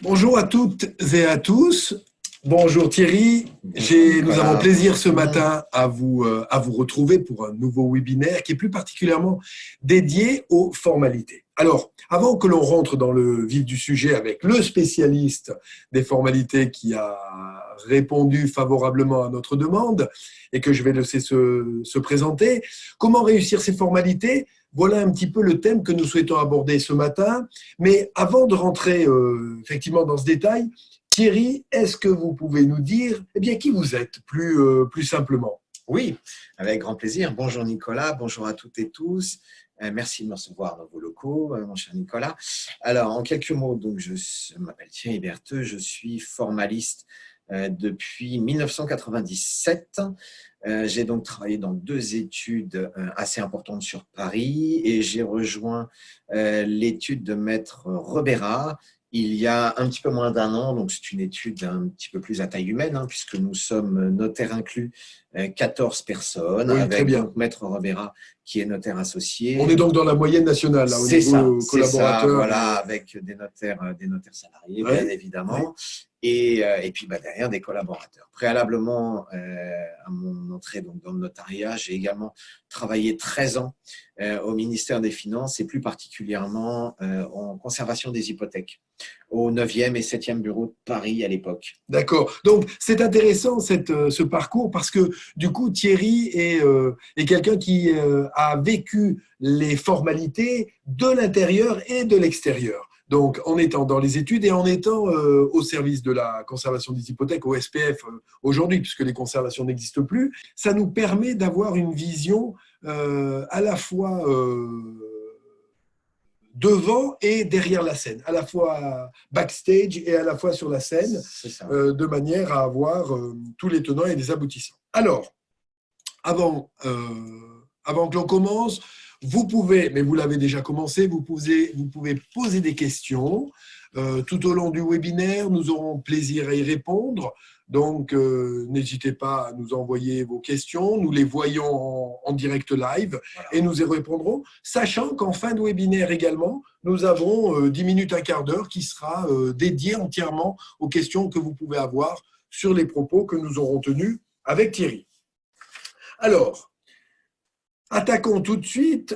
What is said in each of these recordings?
Bonjour à toutes et à tous. Bonjour Thierry. Bonjour Nous avons Nicolas, plaisir bonjour ce tout le monde. matin à vous retrouver pour un nouveau webinaire qui est plus particulièrement dédié aux formalités. Alors, avant que l'on rentre dans le vif du sujet avec le spécialiste des formalités qui a répondu favorablement à notre demande et que je vais laisser se présenter, comment réussir ces formalités? Voilà un petit peu le thème que nous souhaitons aborder ce matin. Mais avant de rentrer effectivement dans ce détail, Thierry, est-ce que vous pouvez nous dire qui vous êtes plus simplement? Oui, avec grand plaisir. Bonjour Nicolas, bonjour à toutes et tous. Merci de me recevoir dans vos locaux, mon cher Nicolas. Alors, en quelques mots, donc, je m'appelle Thierry Bertheux, je suis formaliste depuis 1997. J'ai donc travaillé dans deux études assez importantes sur Paris et j'ai rejoint l'étude de Maître Rebera il y a un petit peu moins d'un an. Donc, c'est une étude un petit peu plus à taille humaine, hein, puisque nous sommes notaires inclus, 14 personnes, Oui, très avec bien. donc Maître Rebera qui est notaire On associé. est donc dans la moyenne nationale, là, au niveau C'est ça, collaborateur. voilà, avec des notaires salariés, bien Oui, oui. évidemment, et puis derrière des collaborateurs. Préalablement à mon entrée donc, dans le notariat, j'ai également travaillé 13 ans au ministère des Finances et plus particulièrement en conservation des hypothèques au 9e et 7e bureau de Paris à l'époque. D'accord. Donc, c'est intéressant ce parcours parce que, du coup, Thierry est quelqu'un qui a vécu les formalités de l'intérieur et de l'extérieur. Donc, en étant dans les études et en étant au service de la conservation des hypothèques, au SPF aujourd'hui, puisque les conservations n'existent plus, ça nous permet d'avoir une vision à la fois devant et derrière la scène, à la fois backstage et à la fois sur la scène, C'est ça. de manière à avoir tous les tenants et les aboutissants. Alors, avant que l'on commence, vous pouvez, mais vous l'avez déjà commencé, vous pouvez poser des questions tout au long du webinaire. Nous aurons plaisir à y répondre. Donc, n'hésitez pas à nous envoyer vos questions. Nous les voyons en direct live et nous y répondrons, sachant qu'en fin de webinaire également, nous avons 10 minutes, un quart d'heure qui sera dédié entièrement aux questions que vous pouvez avoir sur les propos que nous aurons tenus avec Thierry. Alors, attaquons tout de suite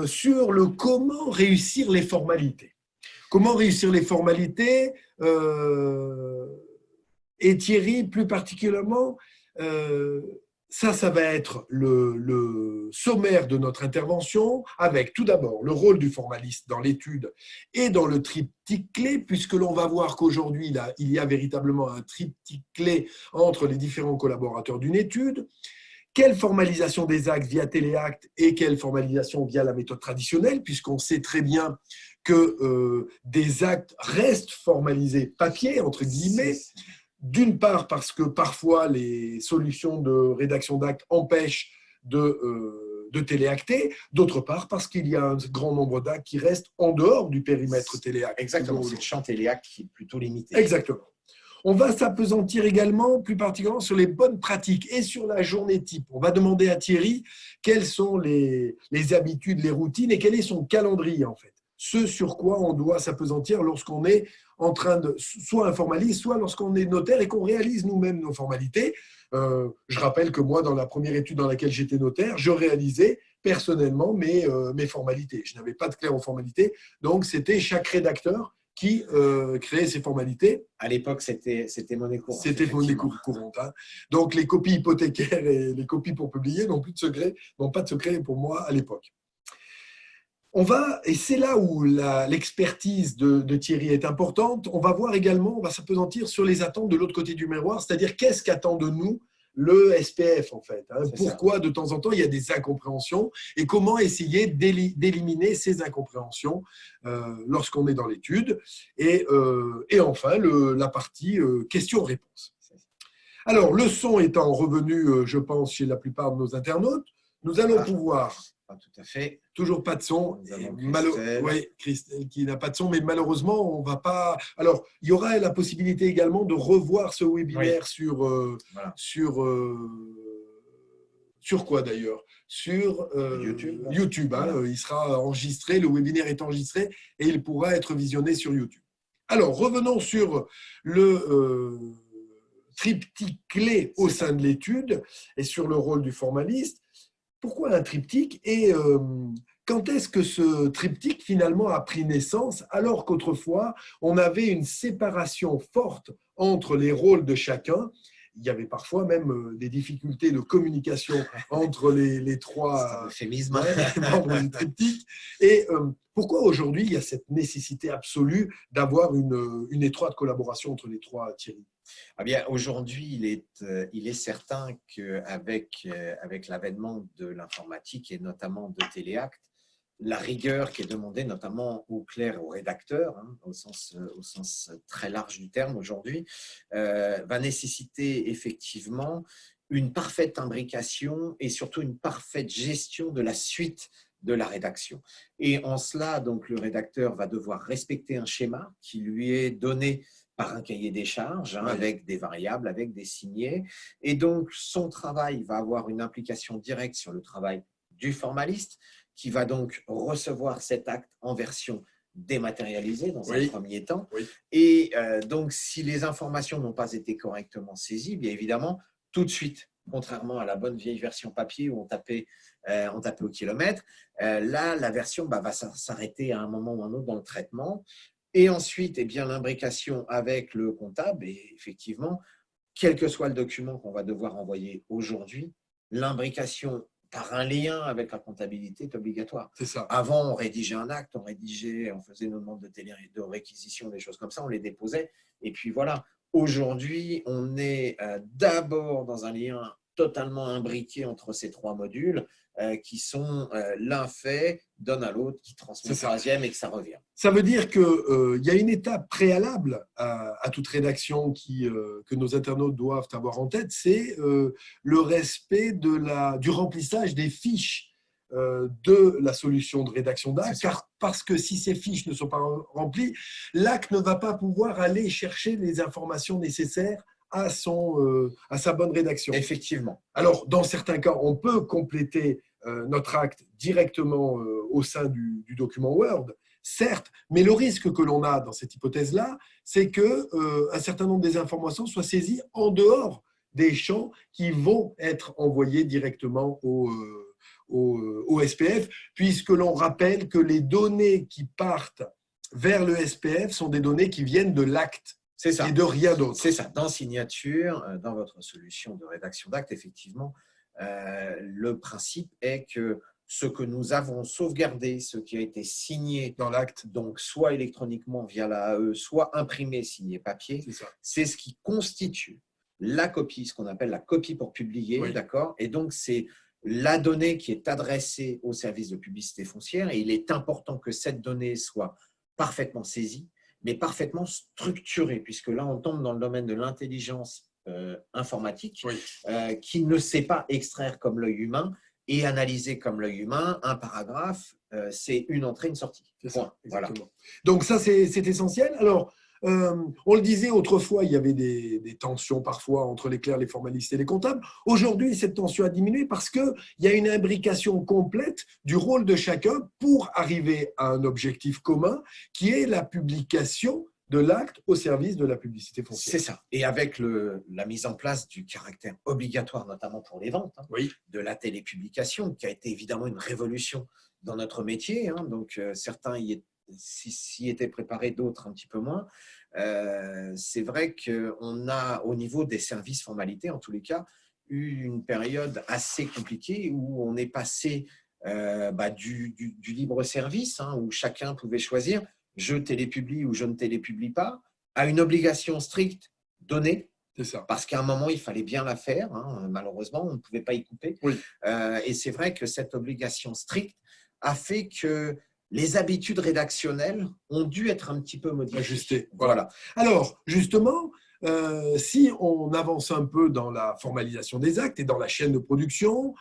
sur le comment réussir les formalités. Comment réussir les formalités et Thierry, plus particulièrement, ça va être le sommaire de notre intervention, avec tout d'abord le rôle du formaliste dans l'étude et dans le triptyque clé, puisque l'on va voir qu'aujourd'hui, il y a véritablement un triptyque clé entre les différents collaborateurs d'une étude. Quelle formalisation des actes via téléacte et quelle formalisation via la méthode traditionnelle, puisqu'on sait très bien que des actes restent formalisés papier, entre guillemets, d'une part parce que parfois les solutions de rédaction d'actes empêchent de téléacter, d'autre part parce qu'il y a un grand nombre d'actes qui restent en dehors du périmètre téléacte. Exactement, c'est le champ téléacte qui est plutôt limité. Exactement. On va s'appesantir également, plus particulièrement, sur les bonnes pratiques et sur la journée type. On va demander à Thierry quelles sont les habitudes, les routines et quel est son calendrier, en fait. Ce sur quoi on doit s'appesantir lorsqu'on est en train de soit informaliste, soit lorsqu'on est notaire et qu'on réalise nous-mêmes nos formalités. Je rappelle que moi, dans la première étude dans laquelle j'étais notaire, je réalisais personnellement mes formalités. Je n'avais pas de clerc aux formalités, donc c'était chaque rédacteur qui créait ces formalités. À l'époque, c'était monnaie courante. C'était monnaie courante. Hein. Donc, les copies hypothécaires et les copies pour publier n'ont pas de secret pour moi à l'époque. Et c'est là où l'expertise de Thierry est importante, on va voir également, on va s'appesantir sur les attentes de l'autre côté du miroir, c'est-à-dire qu'est-ce qu'attend de nous le SPF en fait. Hein. Pourquoi de temps en temps il y a des incompréhensions et comment essayer d'éliminer ces incompréhensions lorsqu'on est dans l'étude. Et enfin, la partie questions-réponses. Alors, le son étant revenu, je pense, chez la plupart de nos internautes, nous allons pouvoir… Pas tout à fait. Toujours pas de son. Christelle. Oui, Christelle qui n'a pas de son, mais malheureusement, on va pas… Alors, il y aura la possibilité également de revoir ce webinaire sur quoi d'ailleurs? Sur YouTube. Hein, il sera enregistré, le webinaire est enregistré et il pourra être visionné sur YouTube. Alors, revenons sur le triptyque clé au sein de l'étude et sur le rôle du formaliste. Pourquoi un triptyque et quand est-ce que ce triptyque finalement a pris naissance alors qu'autrefois on avait une séparation forte entre les rôles de chacun? Il y avait parfois même des difficultés de communication entre les trois membres du triptyque. Et pourquoi aujourd'hui il y a cette nécessité absolue d'avoir une étroite collaboration entre les trois, Thierry? Ah bien, aujourd'hui, il est certain qu'avec avec l'avènement de l'informatique et notamment de Téléacte, la rigueur qui est demandée notamment aux clercs et aux rédacteurs, hein, au sens très large du terme aujourd'hui, va nécessiter effectivement une parfaite imbrication et surtout une parfaite gestion de la suite de la rédaction. Et en cela, donc, le rédacteur va devoir respecter un schéma qui lui est donné par un cahier des charges, hein, avec des variables, avec des signés. Et donc, son travail va avoir une implication directe sur le travail du formaliste, qui va donc recevoir cet acte en version dématérialisée dans un premier temps. Et donc, si les informations n'ont pas été correctement saisies, bien évidemment, tout de suite, contrairement à la bonne vieille version papier où on tapait au kilomètre, là, la version va s'arrêter à un moment ou un autre dans le traitement. Et ensuite, eh bien, l'imbrication avec le comptable. Et effectivement, quel que soit le document qu'on va devoir envoyer aujourd'hui, l'imbrication par un lien avec la comptabilité est obligatoire. C'est ça. Avant, on rédigeait un acte, on faisait nos demandes de réquisition, des choses comme ça, on les déposait. Et puis voilà, aujourd'hui, on est d'abord dans un lien totalement imbriqué entre ces trois modules qui sont l'un fait, donne à l'autre, qui transmet au troisième et que ça revient. Ça veut dire qu'il y a une étape préalable à toute rédaction que nos internautes doivent avoir en tête, c'est le respect du remplissage des fiches de la solution de rédaction d'acte, parce que si ces fiches ne sont pas remplies, l'acte ne va pas pouvoir aller chercher les informations nécessaires à sa bonne rédaction. Effectivement. Alors, dans certains cas, on peut compléter notre acte directement au sein du document Word, certes, mais le risque que l'on a dans cette hypothèse-là, c'est qu'un certain nombre des informations soient saisies en dehors des champs qui vont être envoyés directement au SPF, puisque l'on rappelle que les données qui partent vers le SPF sont des données qui viennent de l'acte. C'est ça. Et de rien d'autre. C'est ça. Dans Signature, dans votre solution de rédaction d'acte, effectivement, le principe est que ce que nous avons sauvegardé, ce qui a été signé dans l'acte, donc soit électroniquement via la AE, soit imprimé, signé papier, c'est ce qui constitue la copie, ce qu'on appelle la copie pour publier, d'accord ? Et donc, c'est la donnée qui est adressée au service de publicité foncière et il est important que cette donnée soit parfaitement saisie, mais parfaitement structuré, puisque là, on tombe dans le domaine de l'intelligence informatique qui ne sait pas extraire comme l'œil humain et analyser comme l'œil humain. Un paragraphe, c'est une entrée, une sortie. Voilà. Donc ça, c'est essentiel. Alors, on le disait autrefois, il y avait des tensions parfois entre les clercs, les formalistes et les comptables. Aujourd'hui, cette tension a diminué parce qu'il y a une imbrication complète du rôle de chacun pour arriver à un objectif commun qui est la publication de l'acte au service de la publicité foncière. C'est ça. Et avec la mise en place du caractère obligatoire, notamment pour les ventes, de la télépublication, qui a été évidemment une révolution dans notre métier. Donc, certains s'y étaient préparés, d'autres un petit peu moins. C'est vrai qu'on a, au niveau des services formalités, en tous les cas, eu une période assez compliquée où on est passé du libre service, où chacun pouvait choisir je télépublie ou je ne télépublie pas, à une obligation stricte donnée. C'est ça. Parce qu'à un moment, il fallait bien la faire. Malheureusement, on ne pouvait pas y couper. Et c'est vrai que cette obligation stricte a fait que les habitudes rédactionnelles ont dû être un petit peu modifiées. Ajustées. Voilà. Alors, justement, si on avance un peu dans la formalisation des actes et dans la chaîne de production,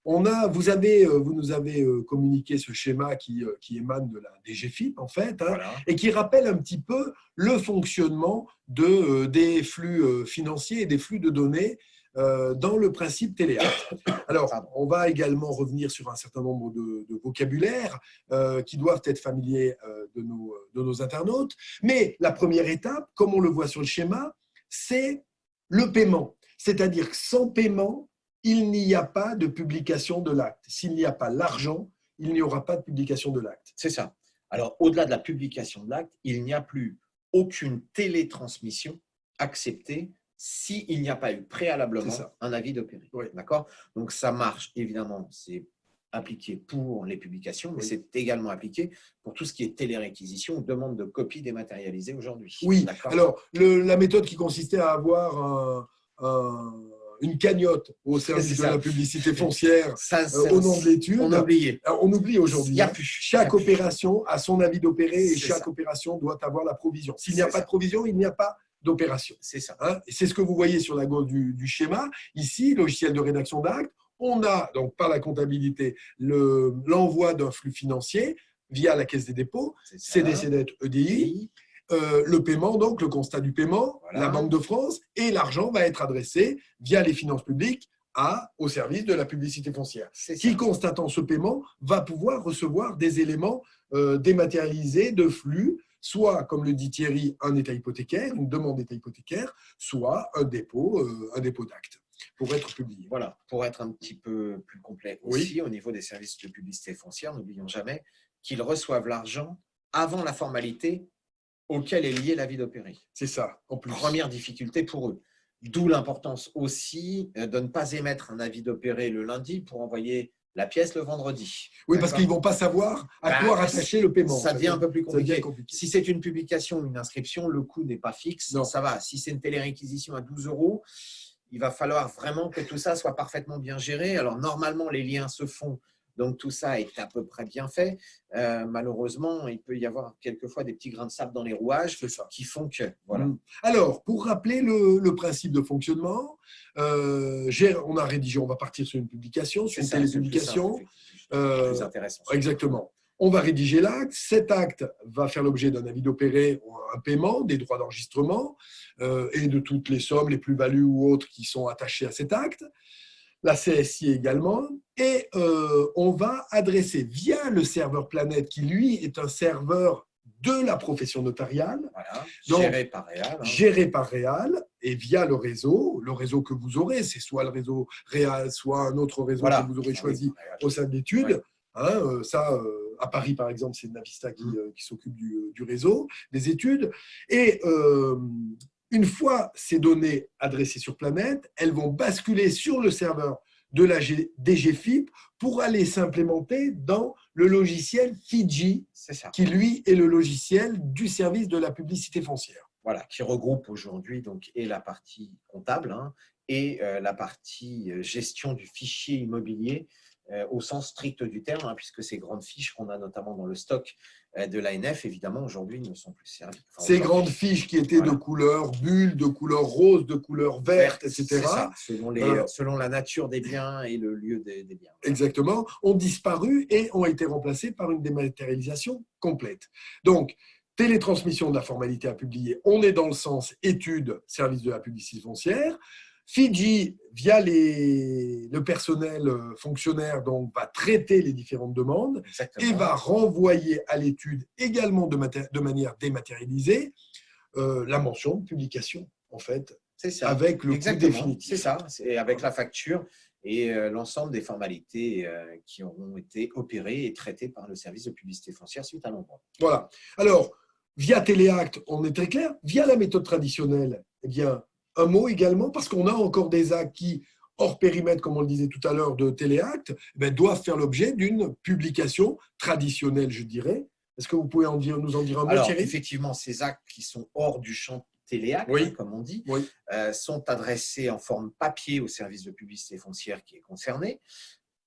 vous nous avez communiqué ce schéma qui émane de la DGFiP, en fait, et qui rappelle un petit peu le fonctionnement des flux financiers et des flux de données dans le principe téléacte. Alors, on va également revenir sur un certain nombre de vocabulaires qui doivent être familiers de nos internautes. Mais la première étape, comme on le voit sur le schéma, c'est le paiement. C'est-à-dire que sans paiement, il n'y a pas de publication de l'acte. S'il n'y a pas l'argent, il n'y aura pas de publication de l'acte. C'est ça. Alors, au-delà de la publication de l'acte, il n'y a plus aucune télétransmission acceptée s'il n'y a pas eu préalablement un avis d'opérer. Oui. D'accord ? Donc, ça marche, évidemment, c'est appliqué pour les publications, mais c'est également appliqué pour tout ce qui est téléréquisition ou demande de copie dématérialisée aujourd'hui. Oui, alors la méthode qui consistait à avoir une cagnotte au service de la publicité foncière au nom de l'étude, on oublie aujourd'hui. Chaque opération a son avis d'opérer et chaque opération doit avoir la provision. S'il n'y a pas de provision, il n'y a pas d'opération. C'est ça. C'est ce que vous voyez sur la gauche du schéma. Ici, logiciel de rédaction d'actes. On a, donc, par la comptabilité, l'envoi d'un flux financier via la Caisse des dépôts, CDC EDI, le paiement, donc le constat du paiement, la Banque de France, et l'argent va être adressé via les finances publiques au service de la publicité foncière. Qui, constatant ce paiement, va pouvoir recevoir des éléments dématérialisés de flux, soit, comme le dit Thierry, un état hypothécaire, une demande d'état hypothécaire, soit un dépôt d'acte pour être publié. Voilà, pour être un petit peu plus complet aussi, au niveau des services de publicité foncière, n'oublions jamais qu'ils reçoivent l'argent avant la formalité auquel est lié l'avis d'opérer. C'est ça, en plus. Première difficulté pour eux. D'où l'importance aussi de ne pas émettre un avis d'opérer le lundi pour envoyer la pièce le vendredi. Oui, parce qu'ils ne vont pas savoir à quoi rattacher le paiement. Ça devient un peu plus compliqué. Si c'est une publication ou une inscription, le coût n'est pas fixe, ça va. Si c'est une téléréquisition à 12 €, il va falloir vraiment que tout ça soit parfaitement bien géré. Alors, normalement, les liens se font, donc tout ça est à peu près bien fait. Malheureusement, il peut y avoir quelquefois des petits grains de sable dans les rouages qui font que… Voilà. Alors, pour rappeler le principe de fonctionnement, on a rédigé, on va partir sur une publication, sur une télépublication. Plus intéressant. Exactement. On va rédiger l'acte. Cet acte va faire l'objet d'un avis d'opérer, un paiement, des droits d'enregistrement et de toutes les sommes, les plus-values ou autres qui sont attachées à cet acte. La CSI également. Et on va adresser via le serveur Planète, qui lui est un serveur de la profession notariale. Voilà, donc, géré par Réal. Géré par Réal et via le réseau que vous aurez. C'est soit le réseau Réal, soit un autre réseau que vous aurez choisi au sein de l'étude. À Paris, par exemple, c'est Navista qui s'occupe du réseau, des études. Et une fois ces données adressées sur Planète, elles vont basculer sur le serveur de la DGFiP pour aller s'implémenter dans le logiciel Fiji, qui lui est le logiciel du service de la publicité foncière. Voilà, qui regroupe aujourd'hui donc et la partie comptable et la partie gestion du fichier immobilier au sens strict du terme, puisque ces grandes fiches qu'on a notamment dans le stock de l'ANF, évidemment, aujourd'hui ne sont plus servies. Ces grandes fiches qui étaient de couleur bulle, de couleur rose, de couleur verte, etc. Ça, selon la nature des biens et le lieu des biens. Exactement, ont disparu et ont été remplacées par une dématérialisation complète. Donc, télétransmission de la formalité à publier, on est dans le sens études, service de la publicité foncière. Fiji, via le personnel fonctionnaire, donc, va traiter les différentes demandes et va renvoyer à l'étude également de manière dématérialisée la mention de publication, en fait, avec le coût définitif. C'est ça, c'est avec la facture et l'ensemble des formalités qui auront été opérées et traitées par le service de publicité foncière suite à l'envoi. Voilà. Alors, via Téléacte, on est très clair. Via la méthode traditionnelle, eh bien, un mot également, parce qu'on a encore des actes qui, hors périmètre, comme on le disait tout à l'heure, de Téléacte, doivent faire l'objet d'une publication traditionnelle, je dirais. Est-ce que vous pouvez nous en dire un mot, Alors, Thierry ? effectivement, ces actes qui sont hors du champ Téléacte, comme on dit, sont adressés en forme papier au service de publicité foncière qui est concerné.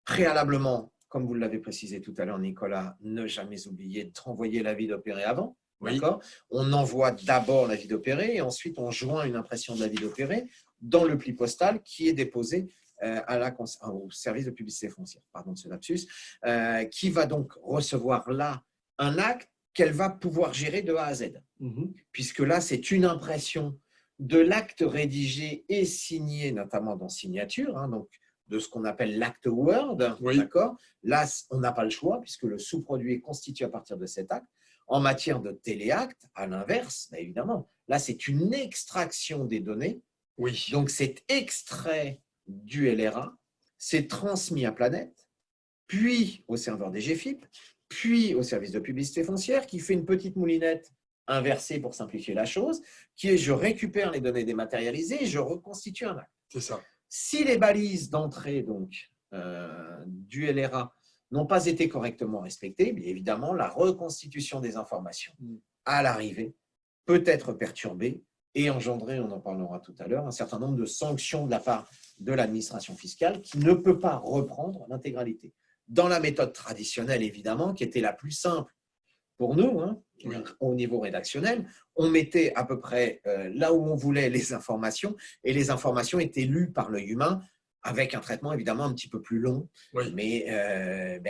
Préalablement, comme vous l'avez précisé tout à l'heure, Nicolas, ne jamais oublier de renvoyer l'avis d'opérer avant. On envoie d'abord l'avis d'opérer et ensuite on joint une impression de l'avis d'opérer dans le pli postal qui est déposé au service de publicité foncière, pardon de ce lapsus, qui va donc recevoir là un acte qu'elle va pouvoir gérer de A à Z. Puisque là, c'est une impression de l'acte rédigé et signé, notamment dans signature, hein, donc de ce qu'on appelle l'acte Word. Oui. D'accord. Là, on n'a pas le choix puisque le sous-produit est constitué à partir de cet acte. En matière de téléacte, à l'inverse, évidemment, là, c'est une extraction des données. Oui. Donc, c'est extrait du LRA, c'est transmis à Planète, puis au serveur des GFIP, puis au service de publicité foncière qui fait une petite moulinette inversée pour simplifier la chose, qui est je récupère les données dématérialisées et je reconstitue un acte. C'est ça. Si les balises d'entrée donc du LRA n'ont pas été correctement respectées, bien évidemment, la reconstitution des informations à l'arrivée peut être perturbée et engendrer, on en parlera tout à l'heure, un certain nombre de sanctions de la part de l'administration fiscale qui ne peut pas reprendre l'intégralité. Dans la méthode traditionnelle, évidemment, qui était la plus simple pour nous, hein, oui, au niveau rédactionnel, on mettait à peu près là où on voulait les informations et les informations étaient lues par l'œil humain avec un traitement évidemment un petit peu plus long. Oui. Mais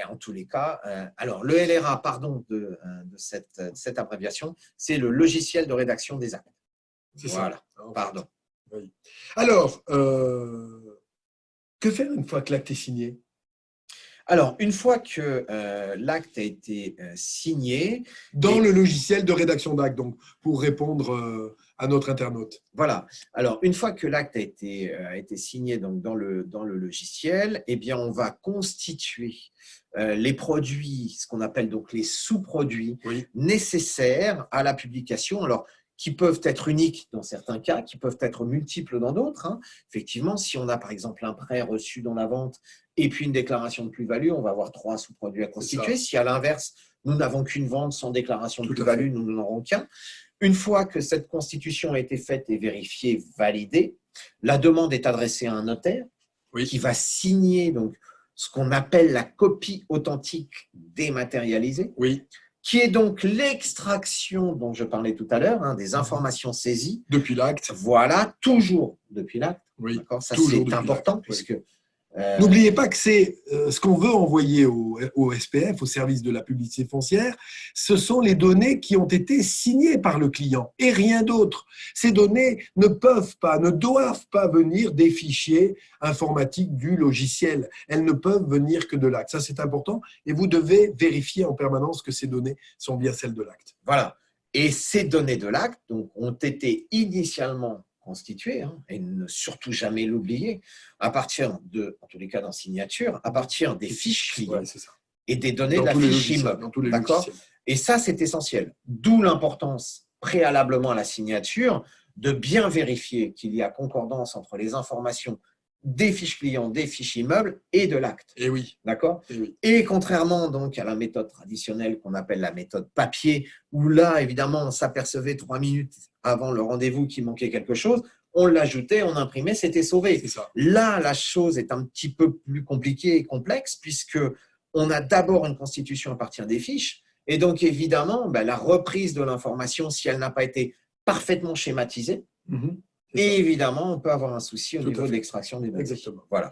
en tous les cas, alors le LRA, pardon de cette abréviation, c'est le logiciel de rédaction des actes. Voilà, ça, pardon. Oui. Alors, que faire une fois que l'acte est signé ? Alors, une fois que l'acte a été signé… Dans le logiciel de rédaction d'acte, donc, pour répondre à notre internaute. Voilà. Alors, une fois que l'acte a été signé donc, dans le logiciel, eh bien, on va constituer les produits, ce qu'on appelle donc les sous-produits nécessaires à la publication. Alors, qui peuvent être uniques dans certains cas, qui peuvent être multiples dans d'autres. Hein. Effectivement, si on a par exemple un prêt reçu dans la vente et puis une déclaration de plus-value, on va avoir 3 sous-produits à constituer. Si à l'inverse, nous n'avons qu'une vente sans déclaration de plus-value, nous n'en aurons qu'un. Une fois que cette constitution a été faite et vérifiée, validée, la demande est adressée à un notaire qui va signer donc, ce qu'on appelle la copie authentique dématérialisée. Qui est donc l'extraction dont je parlais tout à l'heure, hein, des informations saisies. Depuis l'acte. Voilà, toujours depuis l'acte. Oui, ça, c'est important puisque… N'oubliez pas que c'est ce qu'on veut envoyer au SPF, au service de la publicité foncière, ce sont les données qui ont été signées par le client et rien d'autre. Ces données ne peuvent pas, ne doivent pas venir des fichiers informatiques du logiciel. Elles ne peuvent venir que de l'acte. Ça, c'est important et vous devez vérifier en permanence que ces données sont bien celles de l'acte. Voilà. Et ces données de l'acte donc, ont été initialement constitué, hein, et ne surtout jamais l'oublier, à partir de, en tous les cas dans signature, à partir des fiches clients et des données de la fiche immeuble. D'accord ? Et ça, c'est essentiel. D'où l'importance, préalablement à la signature, de bien vérifier qu'il y a concordance entre les informations des fiches clients, des fiches immeubles et de l'acte. Et oui. D'accord ? Et oui. Et contrairement donc à la méthode traditionnelle qu'on appelle la méthode papier, où là, évidemment, on s'apercevait 3 minutes avant le rendez-vous qu'il manquait quelque chose, on l'ajoutait, on imprimait, c'était sauvé. C'est ça. Là, la chose est un petit peu plus compliquée et complexe puisque on a d'abord une constitution à partir des fiches et donc évidemment, la reprise de l'information, si elle n'a pas été parfaitement schématisée, et évidemment, on peut avoir un souci au niveau de l'extraction des données. Exactement. Voilà.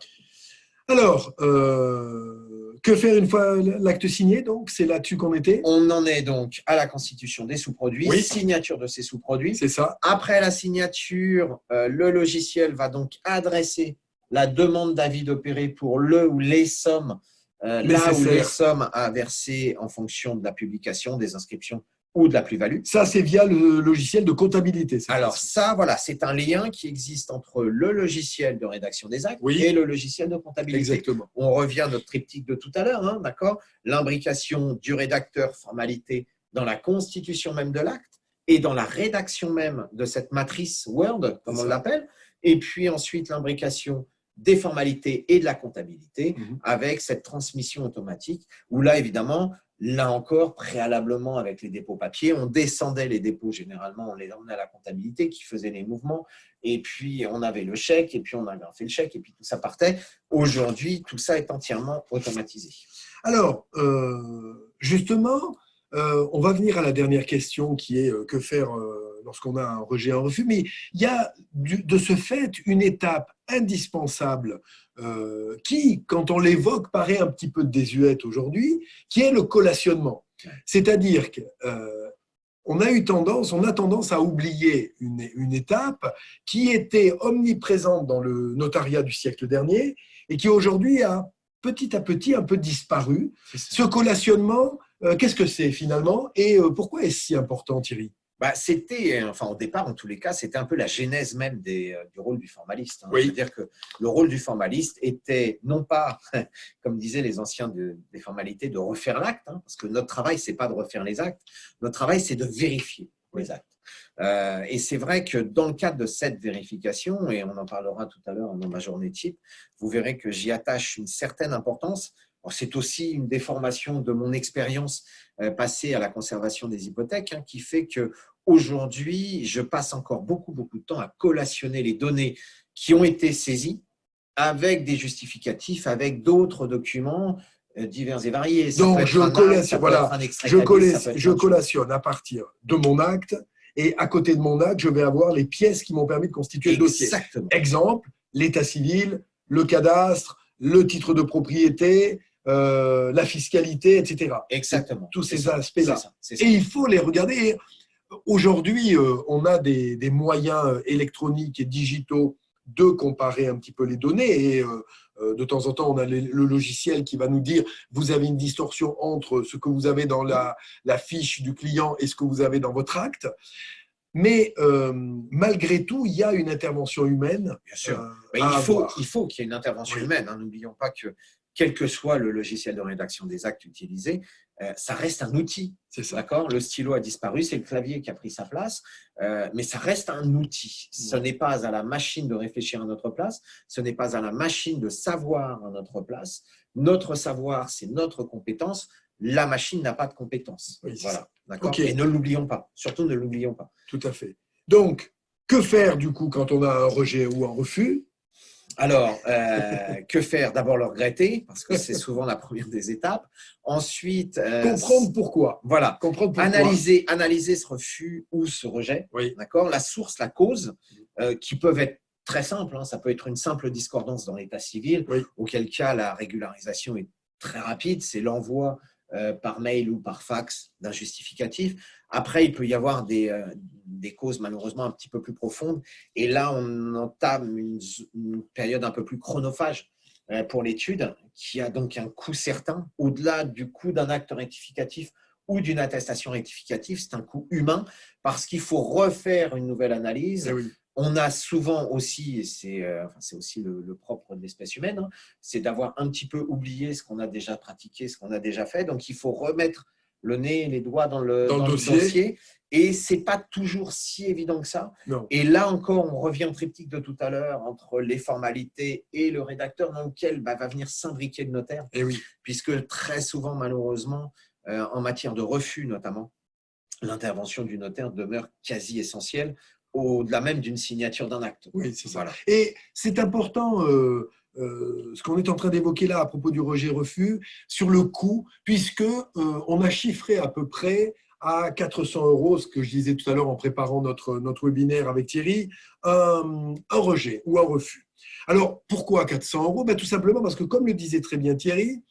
Alors, que faire une fois l'acte signé, donc? C'est là-dessus qu'on était? On en est donc à la constitution des sous-produits, signature de ces sous-produits. C'est ça. Après la signature, le logiciel va donc adresser la demande d'avis d'opérer pour le ou les sommes, là où les sommes à verser en fonction de la publication, des inscriptions ou de la plus-value. Ça, c'est via le logiciel de comptabilité. Alors ça, voilà, c'est un lien qui existe entre le logiciel de rédaction des actes et le logiciel de comptabilité. Exactement. On revient à notre triptyque de tout à l'heure, hein, d'accord ? L'imbrication du rédacteur formalité dans la constitution même de l'acte et dans la rédaction même de cette matrice Word, comme on l'appelle, et puis ensuite l'imbrication des formalités et de la comptabilité avec cette transmission automatique où là, évidemment, là encore, préalablement avec les dépôts papier, on descendait les dépôts généralement, on les emmenait à la comptabilité qui faisait les mouvements et puis on avait le chèque et puis on avait fait le chèque et puis tout ça partait. Aujourd'hui, tout ça est entièrement automatisé. Alors, justement, on va venir à la dernière question qui est que faire lorsqu'on a un rejet, un refus, mais il y a de ce fait une étape indispensable qui, quand on l'évoque, paraît un petit peu désuète aujourd'hui, qui est le collationnement. C'est-à-dire que on a tendance à oublier une étape qui était omniprésente dans le notariat du siècle dernier et qui aujourd'hui a petit à petit un peu disparu. Ce collationnement, qu'est-ce que c'est finalement et pourquoi est-ce si important, Thierry? C'était, enfin au départ, en tous les cas, c'était un peu la genèse même du rôle du formaliste. Oui. C'est-à-dire que le rôle du formaliste était non pas, comme disaient les anciens des formalités, de refaire l'acte, parce que notre travail, ce n'est pas de refaire les actes, notre travail, c'est de vérifier les actes. Et c'est vrai que dans le cadre de cette vérification, et on en parlera tout à l'heure dans ma journée type, vous verrez que j'y attache une certaine importance. C'est aussi une déformation de mon expérience passée à la conservation des hypothèques qui fait qu'aujourd'hui, je passe encore beaucoup de temps à collationner les données qui ont été saisies avec des justificatifs, avec d'autres documents divers et variés. Donc, je collationne à partir de mon acte et à côté de mon acte, je vais avoir les pièces qui m'ont permis de constituer le dossier. Exemple, l'état civil, le cadastre, le titre de propriété, la fiscalité, etc. Exactement. Tous ces aspects-là. Et il faut les regarder. Aujourd'hui, on a des moyens électroniques et digitaux de comparer un petit peu les données et de temps en temps, on a le logiciel qui va nous dire vous avez une distorsion entre ce que vous avez dans la fiche du client et ce que vous avez dans votre acte. Mais malgré tout, il y a une intervention humaine. Bien sûr. Il faut qu'il y ait une intervention humaine. N'oublions pas que quel que soit le logiciel de rédaction des actes utilisé, ça reste un outil. D'accord ? Le stylo a disparu, c'est le clavier qui a pris sa place, mais ça reste un outil. Ce n'est pas à la machine de réfléchir à notre place, ce n'est pas à la machine de savoir à notre place. Notre savoir, c'est notre compétence. La machine n'a pas de compétence. Voilà. D'accord ? Okay. Et ne l'oublions pas. Surtout, ne l'oublions pas. Tout à fait. Donc, que faire du coup quand on a un rejet ou un refus ? Alors, que faire? D'abord le regretter, parce que c'est souvent la première des étapes. Ensuite, comprendre pourquoi. Voilà. Comprendre pourquoi. Analyser ce refus ou ce rejet. D'accord? La source, la cause, qui peuvent être très simples. Ça peut être une simple discordance dans l'état civil, auquel cas la régularisation est très rapide. C'est l'envoi par mail ou par fax d'un justificatif. Après, il peut y avoir des causes malheureusement un petit peu plus profondes. Et là, on entame une période un peu plus chronophage pour l'étude, qui a donc un coût certain. Au-delà du coût d'un acte rectificatif ou d'une attestation rectificative, c'est un coût humain parce qu'il faut refaire une nouvelle analyse. On a souvent aussi, et c'est aussi le propre de l'espèce humaine, c'est d'avoir un petit peu oublié ce qu'on a déjà pratiqué, ce qu'on a déjà fait. Donc, il faut remettre le nez et les doigts dans le dossier. Et ce n'est pas toujours si évident que ça. Non. Et là encore, on revient au triptyque de tout à l'heure entre les formalités et le rédacteur dans lequel va venir s'imbriquer le notaire. Puisque très souvent, malheureusement, en matière de refus notamment, l'intervention du notaire demeure quasi essentielle, au-delà même d'une signature d'un acte. Oui, c'est ça. Voilà. Et c'est important, ce qu'on est en train d'évoquer là à propos du rejet-refus, sur le coût, puisque on a chiffré à peu près à 400 €, ce que je disais tout à l'heure en préparant notre webinaire avec Thierry, un rejet ou un refus. Alors, pourquoi 400 €? Tout simplement parce que, comme le disait très bien Thierry,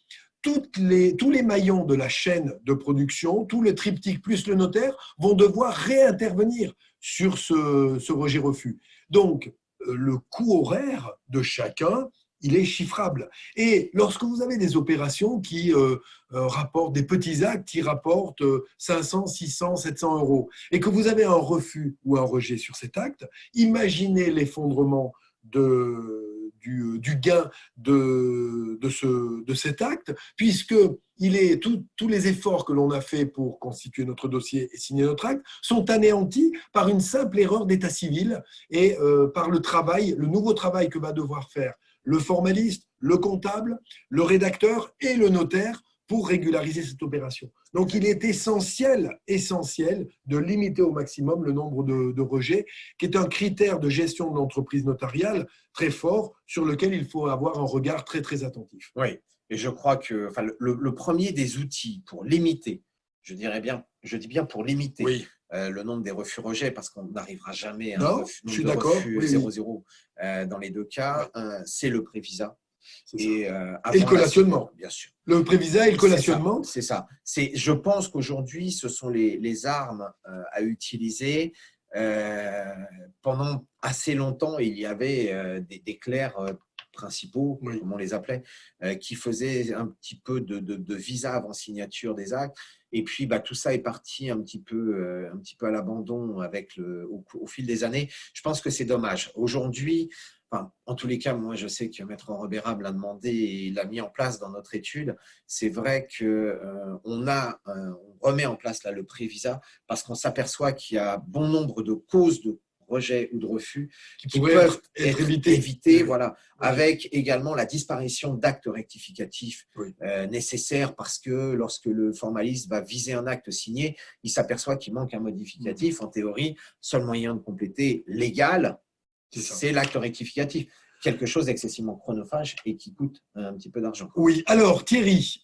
tous les maillons de la chaîne de production, tout le triptyque plus le notaire vont devoir réintervenir sur ce rejet-refus. Donc, le coût horaire de chacun, il est chiffrable. Et lorsque vous avez des opérations qui rapportent des petits actes, qui rapportent 500, 600, 700 €, et que vous avez un refus ou un rejet sur cet acte, imaginez l'effondrement du gain de cet acte, puisque tous les efforts que l'on a fait pour constituer notre dossier et signer notre acte sont anéantis par une simple erreur d'état civil et par le nouveau travail que va devoir faire le formaliste, le comptable, le rédacteur et le notaire pour régulariser cette opération. Donc, il est essentiel de limiter au maximum le nombre de rejets, qui est un critère de gestion de l'entreprise notariale très fort, sur lequel il faut avoir un regard très, très attentif. Oui, et je crois que le premier des outils pour limiter, je dis bien pour limiter le nombre des refus-rejets, parce qu'on n'arrivera jamais à un refus 0-0 dans les deux cas, c'est le prévisa. Et, et le collationnement. Bien sûr. Le prévisa et le collationnement. C'est ça. Je pense qu'aujourd'hui, ce sont les armes à utiliser. Pendant assez longtemps, il y avait des clercs principaux, comme on les appelait, qui faisaient un petit peu de visa avant signature des actes. Et puis, tout ça est parti un petit peu à l'abandon au fil des années. Je pense que c'est dommage. Aujourd'hui, en tous les cas, moi, je sais que Maître Robérable l'a demandé et l'a mis en place dans notre étude. C'est vrai qu'on remet en place là, le prévisa parce qu'on s'aperçoit qu'il y a bon nombre de causes de rejet ou de refus qui peuvent être évitées, voilà, avec également la disparition d'actes rectificatifs nécessaires parce que lorsque le formaliste va viser un acte signé, il s'aperçoit qu'il manque un modificatif. En théorie, seul moyen de compléter légal, c'est l'acte rectificatif. Quelque chose d'excessivement chronophage et qui coûte un petit peu d'argent. Oui, alors Thierry,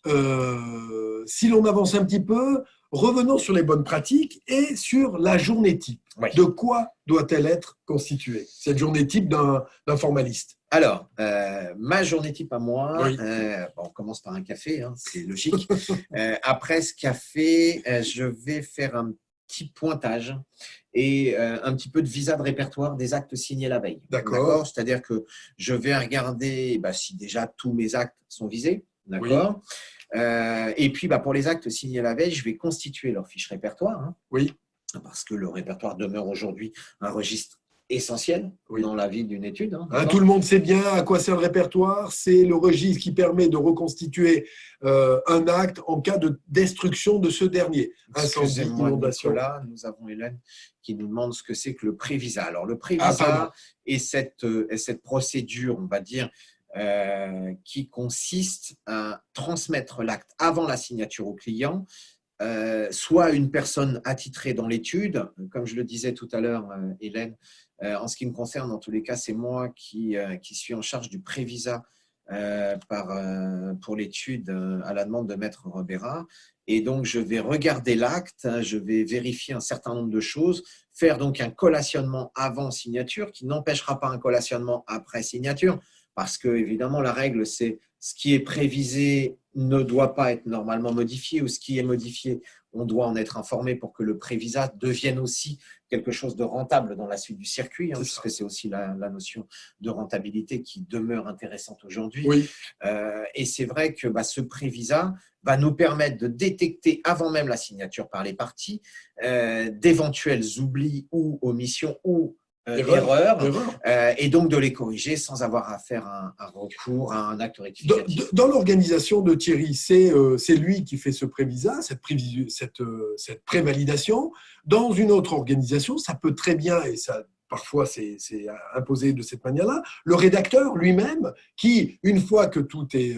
si l'on avance un petit peu, revenons sur les bonnes pratiques et sur la journée type. Oui. De quoi doit-elle être constituée, cette journée type d'un formaliste? Alors, ma journée type à moi, on commence par un café, hein, c'est logique. Après ce café, je vais faire un petit pointage et un petit peu de visa de répertoire des actes signés la veille. D'accord. C'est-à-dire que je vais regarder si déjà tous mes actes sont visés. D'accord. Oui. Et puis, pour les actes signés la veille, je vais constituer leur fiche répertoire. Hein, oui. Parce que le répertoire demeure aujourd'hui un registre essentiel dans la vie d'une étude. Hein, tout le monde sait bien à quoi sert le répertoire. C'est le registre qui permet de reconstituer un acte en cas de destruction de ce dernier. Incendie, inondation. Nicolas, nous avons Hélène qui nous demande ce que c'est que le prévisa. Alors, le prévisa est cette procédure, on va dire, qui consiste à transmettre l'acte avant la signature au client, soit une personne attitrée dans l'étude, comme je le disais tout à l'heure, Hélène, en ce qui me concerne, dans tous les cas, c'est moi qui suis en charge du prévisa pour l'étude à la demande de Maître Robéra. Et donc, je vais regarder l'acte, je vais vérifier un certain nombre de choses, faire donc un collationnement avant signature qui n'empêchera pas un collationnement après signature, parce que, évidemment, la règle, c'est ce qui est prévisé ne doit pas être normalement modifié ou ce qui est modifié, on doit en être informé pour que le prévisa devienne aussi quelque chose de rentable dans la suite du circuit, hein, puisque c'est aussi la notion de rentabilité qui demeure intéressante aujourd'hui. Oui. Et c'est vrai que ce prévisa va nous permettre de détecter avant même la signature par les parties d'éventuels oublis ou omissions ou erreurs. Et donc de les corriger sans avoir à faire un recours à un acte rectificatif. Dans l'organisation de Thierry, c'est lui qui fait ce prévisa, cette prévalidation. Dans une autre organisation, ça peut très bien, et ça parfois c'est imposé de cette manière-là, le rédacteur lui-même qui, une fois que tout est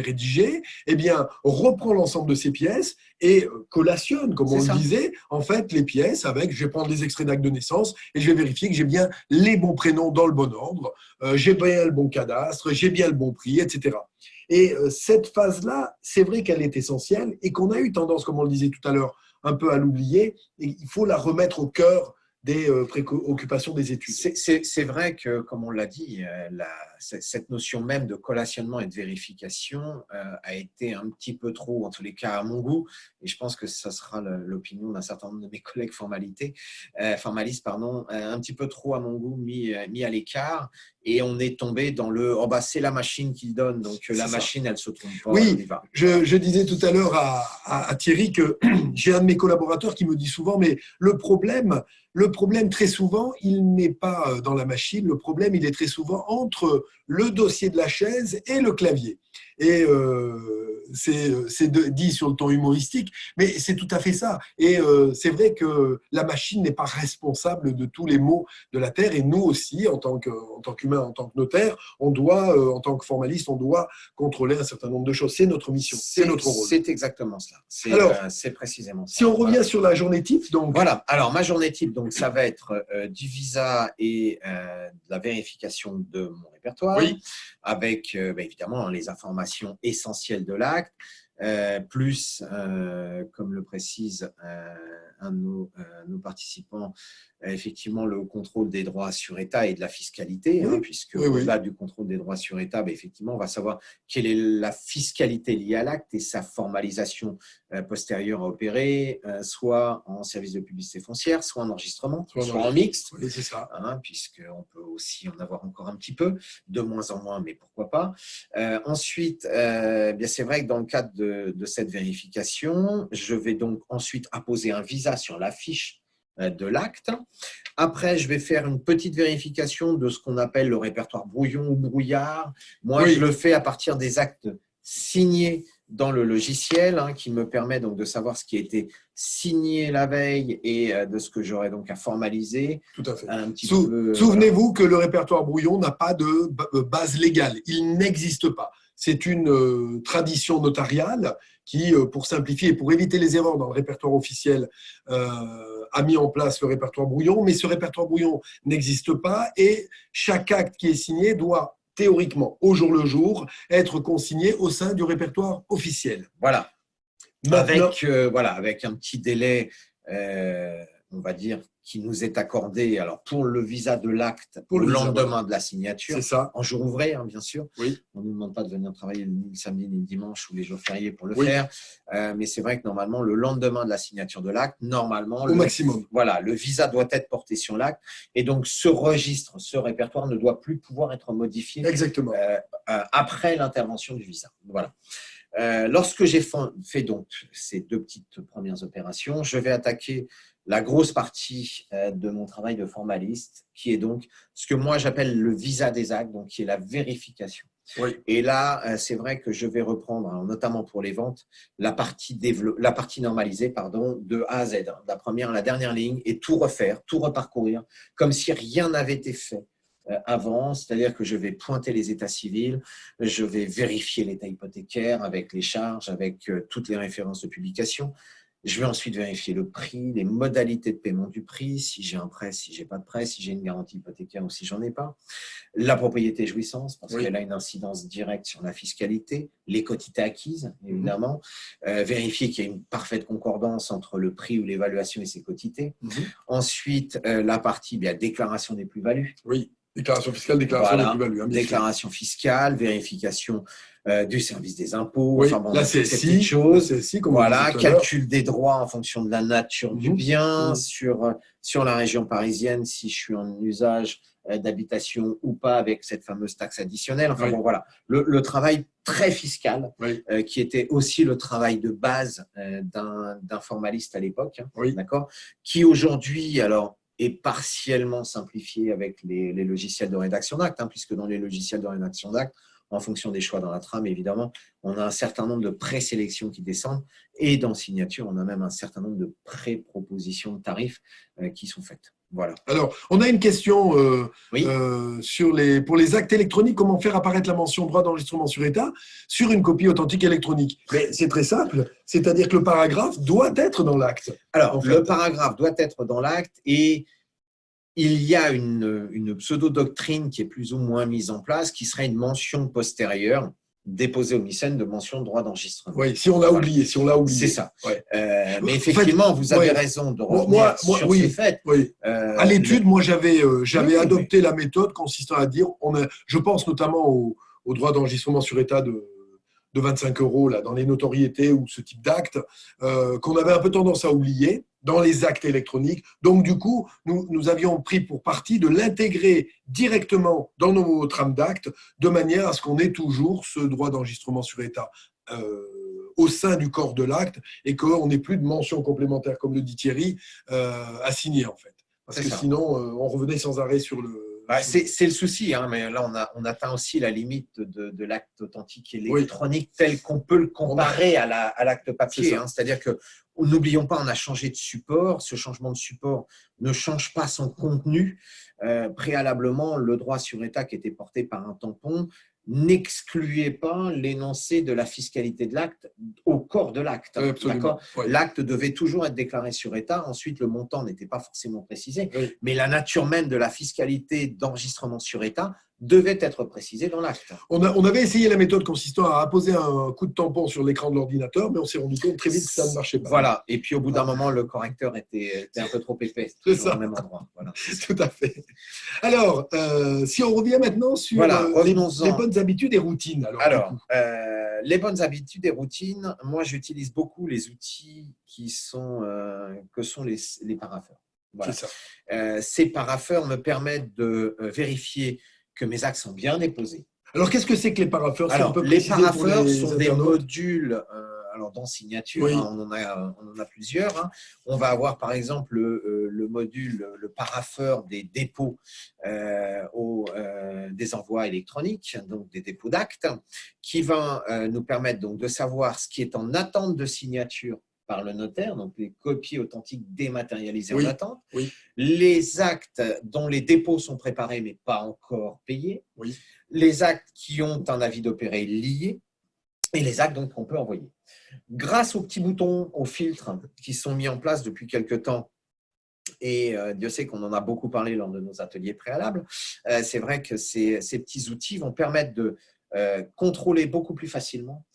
rédigé, eh bien, reprend l'ensemble de ces pièces et collationne, comme on le disait, en fait, les pièces avec, je vais prendre les extraits d'actes de naissance et je vais vérifier que j'ai bien les bons prénoms dans le bon ordre, j'ai bien le bon cadastre, j'ai bien le bon prix, etc. Et cette phase-là, c'est vrai qu'elle est essentielle et qu'on a eu tendance, comme on le disait tout à l'heure, un peu à l'oublier, et il faut la remettre au cœur des préoccupations des études. C'est vrai que, comme on l'a dit, cette notion même de collationnement et de vérification a été un petit peu trop, en tous les cas à mon goût, et je pense que ça sera l'opinion d'un certain nombre de mes collègues formalistes, un petit peu trop à mon goût mis à l'écart, et on est tombé dans le « c'est la machine qui le donne, donc la machine, elle ne se trompe pas ». Oui, je disais tout à l'heure à Thierry que j'ai un de mes collaborateurs qui me dit souvent, mais le problème, très souvent, il n'est pas dans la machine. Le problème, il est très souvent entre le dossier de la chaise et le clavier. Et c'est dit sur le ton humoristique, mais c'est tout à fait ça. Et c'est vrai que la machine n'est pas responsable de tous les maux de la Terre. Et nous aussi, en tant qu'humains, en tant que notaire, on doit, en tant que formaliste, on doit contrôler un certain nombre de choses. C'est notre mission, c'est notre rôle. C'est exactement cela. C'est précisément ça. Si on revient sur la journée type, donc… Voilà. Alors, ma journée type, donc, ça va être du visa et de la vérification de mon répertoire, avec évidemment les informations essentielles de l'acte, plus, comme le précise un de nos participants, effectivement le contrôle des droits sur État et de la fiscalité, Oui. puisque Oui, oui. au-delà du contrôle des droits sur État, effectivement, on va savoir quelle est la fiscalité liée à l'acte et sa formalisation postérieure à opérer, soit en service de publicité foncière, soit en enregistrement, soit en mixte, oui, c'est ça. puisqu'on peut aussi en avoir encore un petit peu, de moins en moins, mais pourquoi pas. Ensuite, bien c'est vrai que dans le cadre de cette vérification, je vais donc ensuite apposer un visa sur la fiche de l'acte. Après, je vais faire une petite vérification de ce qu'on appelle le répertoire brouillon ou brouillard. Moi, Oui. je le fais à partir des actes signés dans le logiciel, qui me permet donc de savoir ce qui a été signé la veille et de ce que j'aurai donc à formaliser. Tout à fait. Un petit peu, Souvenez-vous que le répertoire brouillon n'a pas de base légale. Il n'existe pas. C'est une tradition notariale qui, pour simplifier et pour éviter les erreurs dans le répertoire officiel, a mis en place le répertoire brouillon. Mais ce répertoire brouillon n'existe pas et chaque acte qui est signé doit théoriquement, au jour le jour, être consigné au sein du répertoire officiel. Voilà. Maintenant, Avec un petit délai, on va dire, qui nous est accordé alors pour le visa de l'acte au lendemain de la signature, c'est ça. En jour ouvré, bien sûr. Oui. On ne nous demande pas de venir travailler ni le samedi ni le dimanche ou les jours fériés pour le faire. Mais c'est vrai que normalement, le lendemain de la signature de l'acte, normalement, maximum. Voilà, le visa doit être porté sur l'acte. Et donc, ce registre, ce répertoire ne doit plus pouvoir être modifié. Exactement. Après l'intervention du visa. Voilà. Lorsque j'ai fait donc ces deux petites premières opérations, je vais attaquer la grosse partie de mon travail de formaliste, qui est donc ce que moi j'appelle le visa des actes, donc qui est la vérification. Oui. Et là, c'est vrai que je vais reprendre, notamment pour les ventes, la partie normalisée de A à Z, de la première à la dernière ligne, et tout refaire, tout reparcourir, comme si rien n'avait été fait avant, c'est-à-dire que je vais pointer les états civils, je vais vérifier l'état hypothécaire avec les charges, avec toutes les références de publication. Je vais ensuite vérifier le prix, les modalités de paiement du prix, si j'ai un prêt, si j'ai pas de prêt, si j'ai une garantie hypothécaire ou si j'en ai pas. La propriété jouissance, parce qu'elle a une incidence directe sur la fiscalité, les quotités acquises, évidemment. Vérifier qu'il y a une parfaite concordance entre le prix ou l'évaluation et ses quotités. Ensuite, la partie déclaration des plus-values. Oui. Déclaration fiscale, déclaration des plus-values. Déclaration fiscale, vérification du service des impôts, oui, la CSI, choses. CSI, Calcul des droits en fonction de la nature du bien, sur la région parisienne, si je suis en usage d'habitation ou pas avec cette fameuse taxe additionnelle. Enfin bon, voilà, le travail très fiscal, qui était aussi le travail de base d'un formaliste à l'époque, d'accord, qui aujourd'hui, alors, est partiellement simplifié avec les logiciels de rédaction d'actes, puisque dans les logiciels de rédaction d'actes, en fonction des choix dans la trame, évidemment, on a un certain nombre de présélections qui descendent et dans signature, on a même un certain nombre de pré-propositions de tarifs qui sont faites. Voilà. Alors, on a une question pour les actes électroniques, comment faire apparaître la mention droit d'enregistrement sur État sur une copie authentique électronique? Mais c'est très simple, c'est-à-dire que le paragraphe doit être dans l'acte. Alors, le paragraphe doit être dans l'acte et il y a une pseudo-doctrine qui est plus ou moins mise en place, qui serait une mention postérieure déposée au MICEN de mention de droit d'enregistrement. Oui, si on l'a oublié. C'est ça. Mais effectivement, vous avez raison de revenir sur ce fait. À l'étude, moi, j'avais adopté la méthode consistant à dire, je pense notamment au droit d'enregistrement sur État de 25 € là, dans les notoriétés ou ce type d'actes, qu'on avait un peu tendance à oublier dans les actes électroniques. Donc, du coup, nous avions pris pour parti de l'intégrer directement dans nos trames d'actes, de manière à ce qu'on ait toujours ce droit d'enregistrement sur État au sein du corps de l'acte et qu'on n'ait plus de mention complémentaire, comme le dit Thierry, à signer, en fait. Parce que sinon, on revenait sans arrêt sur le… C'est le souci, mais là, on atteint aussi la limite de l'acte authentique électronique tel qu'on peut le comparer à l'acte papier. C'est-à-dire que, n'oublions pas, on a changé de support. Ce changement de support ne change pas son contenu. Préalablement, le droit sur État qui était porté par un tampon n'excluait pas l'énoncé de la fiscalité de l'acte au corps de l'acte. L'acte devait toujours être déclaré sur État. Ensuite, le montant n'était pas forcément précisé. Mais la nature même de la fiscalité d'enregistrement sur État devait être précisé dans l'acte. On avait essayé la méthode consistant à apposer un coup de tampon sur l'écran de l'ordinateur, mais on s'est rendu compte très vite que ça ne marchait pas. Voilà, et puis au bout d'un moment, le correcteur était un peu trop épais, toujours au même endroit. Voilà. Tout à fait. Alors, si on revient maintenant sur voilà, les bonnes habitudes et routines. Alors les bonnes habitudes et routines, moi j'utilise beaucoup les outils que sont les parapheurs. Voilà. C'est ça. Ces parapheurs me permettent de vérifier que mes actes sont bien déposés. Alors, qu'est-ce que c'est que les parapheurs? Alors, les parapheurs sont des modules dans signature, oui. On en a plusieurs. Hein. On va avoir par exemple le module, le parapheur des dépôts des envois électroniques, donc des dépôts d'actes, qui va nous permettre donc de savoir ce qui est en attente de signature par le notaire, donc les copies authentiques dématérialisées oui. en attente, oui. les actes dont les dépôts sont préparés mais pas encore payés, oui. les actes qui ont un avis d'opérer lié et les actes qu'on peut envoyer. Grâce aux petits boutons, aux filtres qui sont mis en place depuis quelque temps, et Dieu sait qu'on en a beaucoup parlé lors de nos ateliers préalables, c'est vrai que ces petits outils vont permettre de contrôler beaucoup plus facilement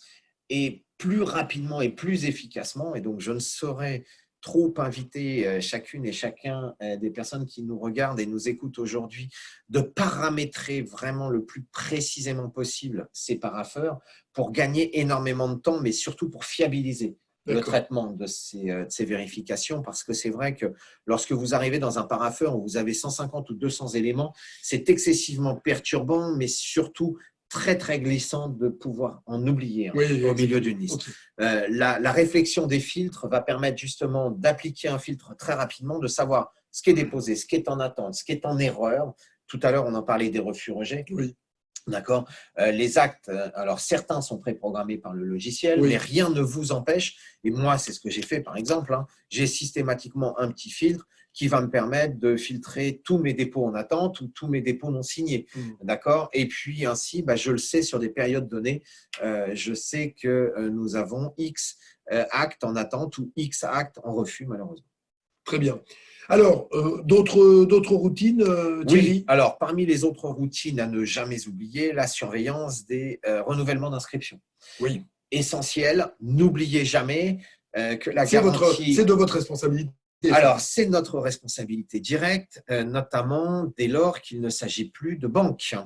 et plus rapidement et plus efficacement. Et donc, je ne saurais trop inviter chacune et chacun des personnes qui nous regardent et nous écoutent aujourd'hui de paramétrer vraiment le plus précisément possible ces parapheurs pour gagner énormément de temps, mais surtout pour fiabiliser le traitement de ces vérifications, parce que c'est vrai que lorsque vous arrivez dans un parapheur où vous avez 150 ou 200 éléments, c'est excessivement perturbant, mais surtout très très glissant de pouvoir en oublier au milieu d'une liste. Okay. La réflexion des filtres va permettre justement d'appliquer un filtre très rapidement, de savoir ce qui est déposé, ce qui est en attente, ce qui est en erreur. Tout à l'heure, on en parlait des refus-rejets. Oui. D'accord. Les actes, alors certains sont préprogrammés par le logiciel, mais rien ne vous empêche, et moi c'est ce que j'ai fait par exemple, j'ai systématiquement un petit filtre qui va me permettre de filtrer tous mes dépôts en attente ou tous mes dépôts non signés. D'accord. Et puis ainsi, je le sais sur des périodes données, je sais que nous avons X actes en attente ou X actes en refus malheureusement. Très bien. Alors, d'autres routines, Thierry? Oui, alors parmi les autres routines à ne jamais oublier, la surveillance des renouvellements d'inscription. Oui. Essentiel, n'oubliez jamais que la garantie… C'est de votre responsabilité. Alors, c'est notre responsabilité directe, notamment dès lors qu'il ne s'agit plus de banques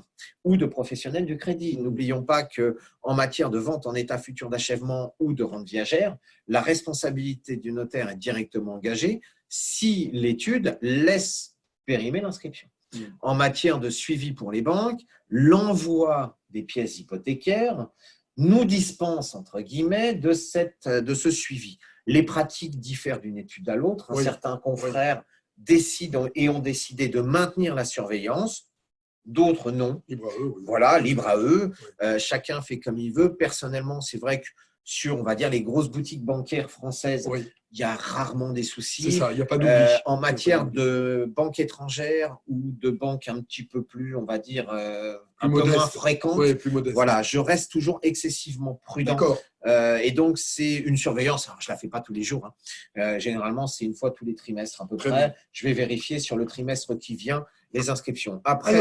ou de professionnels du crédit. N'oublions pas qu'en matière de vente en état futur d'achèvement ou de rente viagère, la responsabilité du notaire est directement engagée si l'étude laisse périmer l'inscription. En matière de suivi pour les banques, l'envoi des pièces hypothécaires nous dispense, entre guillemets, de ce suivi. Les pratiques diffèrent d'une étude à l'autre. Oui. Certains confrères décident et ont décidé de maintenir la surveillance, d'autres non. Libre à eux. Oui. Voilà, libre à eux. Oui. Chacun fait comme il veut. Personnellement, c'est vrai que sur, on va dire, les grosses boutiques bancaires françaises, il y a rarement des soucis. C'est ça, il n'y a pas d'oubli. En matière de banques étrangères ou de banques un petit peu plus, on va dire, un peu moins fréquentes, voilà, je reste toujours excessivement prudent. Et donc, c'est une surveillance. Alors, je ne la fais pas tous les jours. Généralement, c'est une fois tous les trimestres à peu près. Je vais vérifier sur le trimestre qui vient les inscriptions. Après,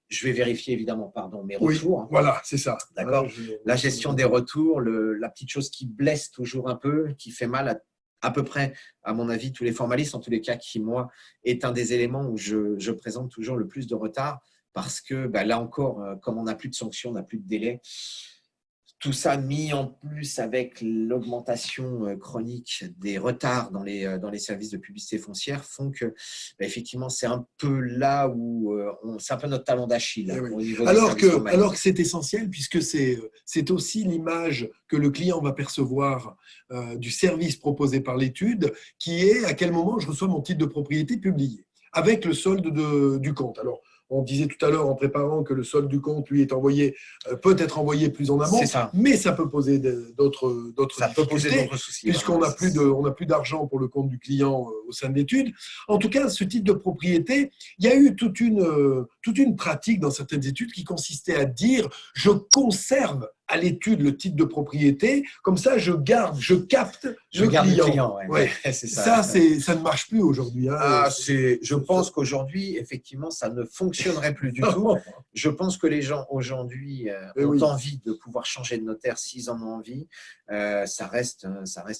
je vais vérifier évidemment mes retours. Voilà, c'est ça. D'accord. La gestion des retours, la petite chose qui blesse toujours un peu, qui fait mal à peu près, à mon avis, tous les formalistes, en tous les cas, qui, moi, est un des éléments où je présente toujours le plus de retard parce que là encore, comme on n'a plus de sanctions, on n'a plus de délai, tout ça mis en plus avec l'augmentation chronique des retards dans les services de publicité foncière font que, effectivement, c'est un peu là où c'est un peu notre talon d'Achille. Au niveau alors que c'est essentiel puisque c'est aussi l'image que le client va percevoir du service proposé par l'étude qui est à quel moment je reçois mon titre de propriété publié avec le solde du compte. Alors, on disait tout à l'heure en préparant que le solde du compte, lui, peut être envoyé plus en amont, mais ça peut poser d'autres difficultés, puisqu'on n'a plus d'argent pour le compte du client au sein de l'étude. En tout cas, ce type de propriété, il y a eu toute une pratique dans certaines études qui consistait à dire « je conserve à l'étude le titre de propriété. Comme ça, je capte le client. Ouais. C'est ça ne marche plus aujourd'hui. Hein. Je pense qu'aujourd'hui, effectivement, ça ne fonctionnerait plus du tout. Je pense que les gens aujourd'hui ont envie de pouvoir changer de notaire s'ils en ont envie. Ça reste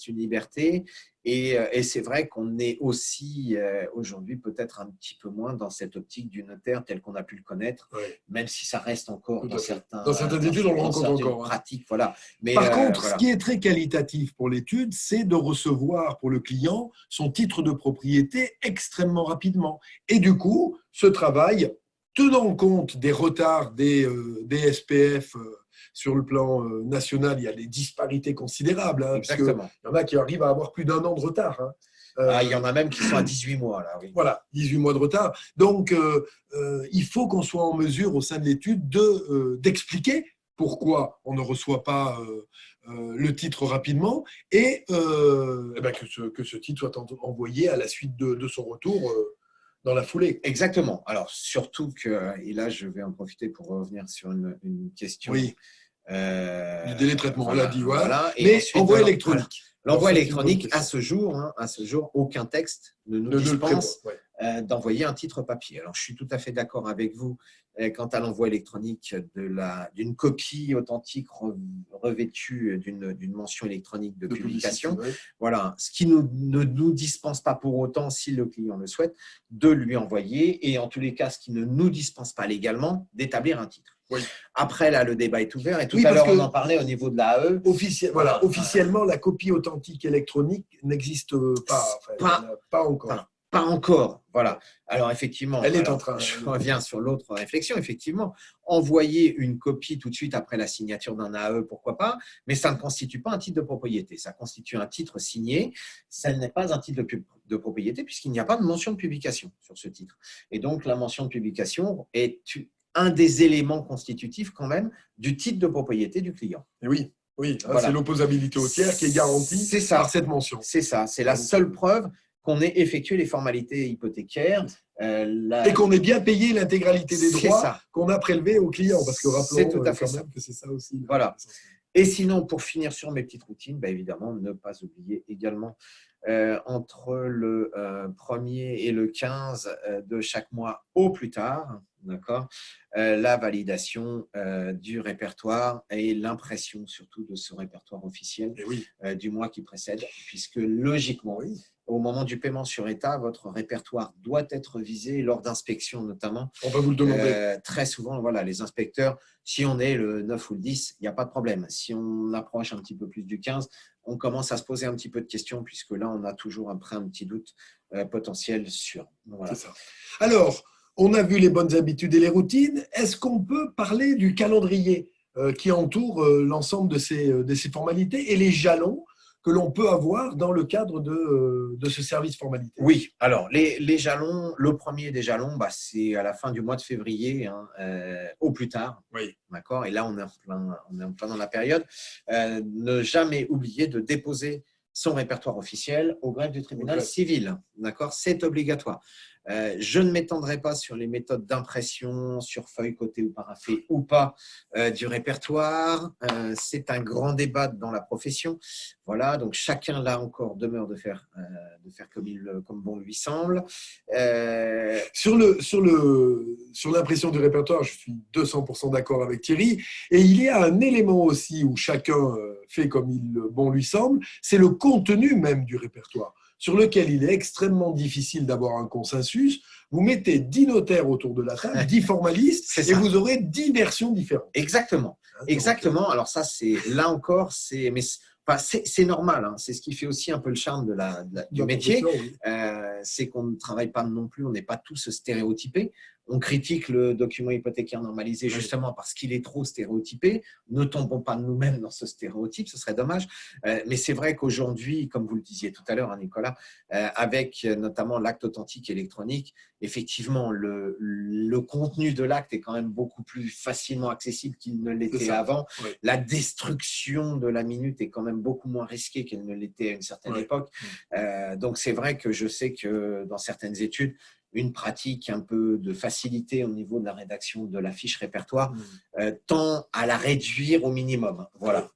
une liberté. Et c'est vrai qu'on est aussi aujourd'hui peut-être un petit peu moins dans cette optique du notaire tel qu'on a pu le connaître, même si ça reste encore dans certaines études, on le rencontre encore. Pratiques. Voilà. Mais, par contre, ce qui est très qualitatif pour l'étude, c'est de recevoir pour le client son titre de propriété extrêmement rapidement. Et du coup, ce travail, tenant compte des retards des SPF sur le plan national, il y a des disparités considérables. Hein, parce qu'il y en a qui arrivent à avoir plus d'1 an de retard. Hein. Il y en a même qui sont à 18 mois. Là, oui. Voilà, 18 mois de retard. Donc, il faut qu'on soit en mesure, au sein de l'étude, d'expliquer pourquoi on ne reçoit pas le titre rapidement et que ce titre soit envoyé à la suite de son retour dans la foulée. Exactement. Alors, surtout que, et là, je vais en profiter pour revenir sur une question. Oui. Du délai de traitement, on l'a dit. Voilà. Mais envoi électronique. L'envoi électronique, à ce jour, aucun texte ne nous dispense d'envoyer un titre papier. Alors, je suis tout à fait d'accord avec vous quant à l'envoi électronique d'une copie authentique revêtue d'une mention électronique de publication. Voilà, ce qui ne nous dispense pas pour autant, si le client le souhaite, de lui envoyer, et en tous les cas, ce qui ne nous dispense pas légalement, d'établir un titre. Oui. Après, là, le débat est ouvert. Et tout à l'heure, on en parlait au niveau de l'AE. Officiellement, la copie authentique électronique n'existe pas. Pas encore. Pas encore. Voilà. Alors, effectivement, elle est en train. Je reviens sur l'autre réflexion. Effectivement, envoyer une copie tout de suite après la signature d'un AE, pourquoi pas, mais ça ne constitue pas un titre de propriété. Ça constitue un titre signé. Ça n'est pas un titre de propriété puisqu'il n'y a pas de mention de publication sur ce titre. Et donc, la mention de publication est un des éléments constitutifs quand même du titre de propriété du client. Et oui, voilà. C'est l'opposabilité au tiers qui est garantie par cette mention. C'est ça, c'est la seule preuve qu'on ait effectué les formalités hypothécaires. Et qu'on ait bien payé l'intégralité des droits qu'on a prélevés au client. Parce que rappelons tout à fait quand même que c'est ça aussi. Voilà. Et sinon, pour finir sur mes petites routines, évidemment, ne pas oublier également entre le 1er et le 15 de chaque mois au plus tard, d'accord, la validation du répertoire et l'impression surtout de ce répertoire officiel du mois qui précède, puisque logiquement, au moment du paiement sur état, votre répertoire doit être visé lors d'inspections notamment. On va vous le demander. Très souvent, voilà, les inspecteurs, si on est le 9 ou le 10, il n'y a pas de problème. Si on approche un petit peu plus du 15, on commence à se poser un petit peu de questions, puisque là, on a toujours un petit doute potentiel sur. Voilà. C'est ça. Alors, on a vu les bonnes habitudes et les routines. Est-ce qu'on peut parler du calendrier qui entoure l'ensemble de ces formalités et les jalons que l'on peut avoir dans le cadre de ce service formalité? Oui, alors les jalons, le premier des jalons, c'est à la fin du mois de février, au plus tard. Oui. D'accord. Et là, on est en plein dans la période. Ne jamais oublier de déposer son répertoire officiel au greffe du tribunal civil. D'accord. C'est obligatoire. Je ne m'étendrai pas sur les méthodes d'impression, sur feuille cotée ou paraphée ou pas du répertoire. C'est un grand débat dans la profession. Voilà, donc chacun là encore demeure de faire comme bon lui semble. Sur l'impression du répertoire, je suis 200% d'accord avec Thierry. Et il y a un élément aussi où chacun fait comme bon lui semble, c'est le contenu même du répertoire, sur lequel il est extrêmement difficile d'avoir un consensus. Vous mettez 10 notaires autour de la table, 10 formalistes, et vous aurez 10 versions différentes. Exactement. Exactement. Alors ça, là encore, c'est normal. Hein. C'est ce qui fait aussi un peu le charme du métier. C'est qu'on ne travaille pas non plus, on n'est pas tous stéréotypés. On critique le document hypothécaire normalisé justement parce qu'il est trop stéréotypé. Ne tombons pas nous-mêmes dans ce stéréotype, ce serait dommage. Mais c'est vrai qu'aujourd'hui, comme vous le disiez tout à l'heure, Nicolas, avec notamment l'acte authentique électronique, effectivement, le contenu de l'acte est quand même beaucoup plus facilement accessible qu'il ne l'était avant. Oui. La destruction de la minute est quand même beaucoup moins risquée qu'elle ne l'était à une certaine époque. Donc, c'est vrai que je sais que dans certaines études, une pratique un peu de facilité au niveau de la rédaction de la fiche répertoire, tend à la réduire au minimum. Voilà.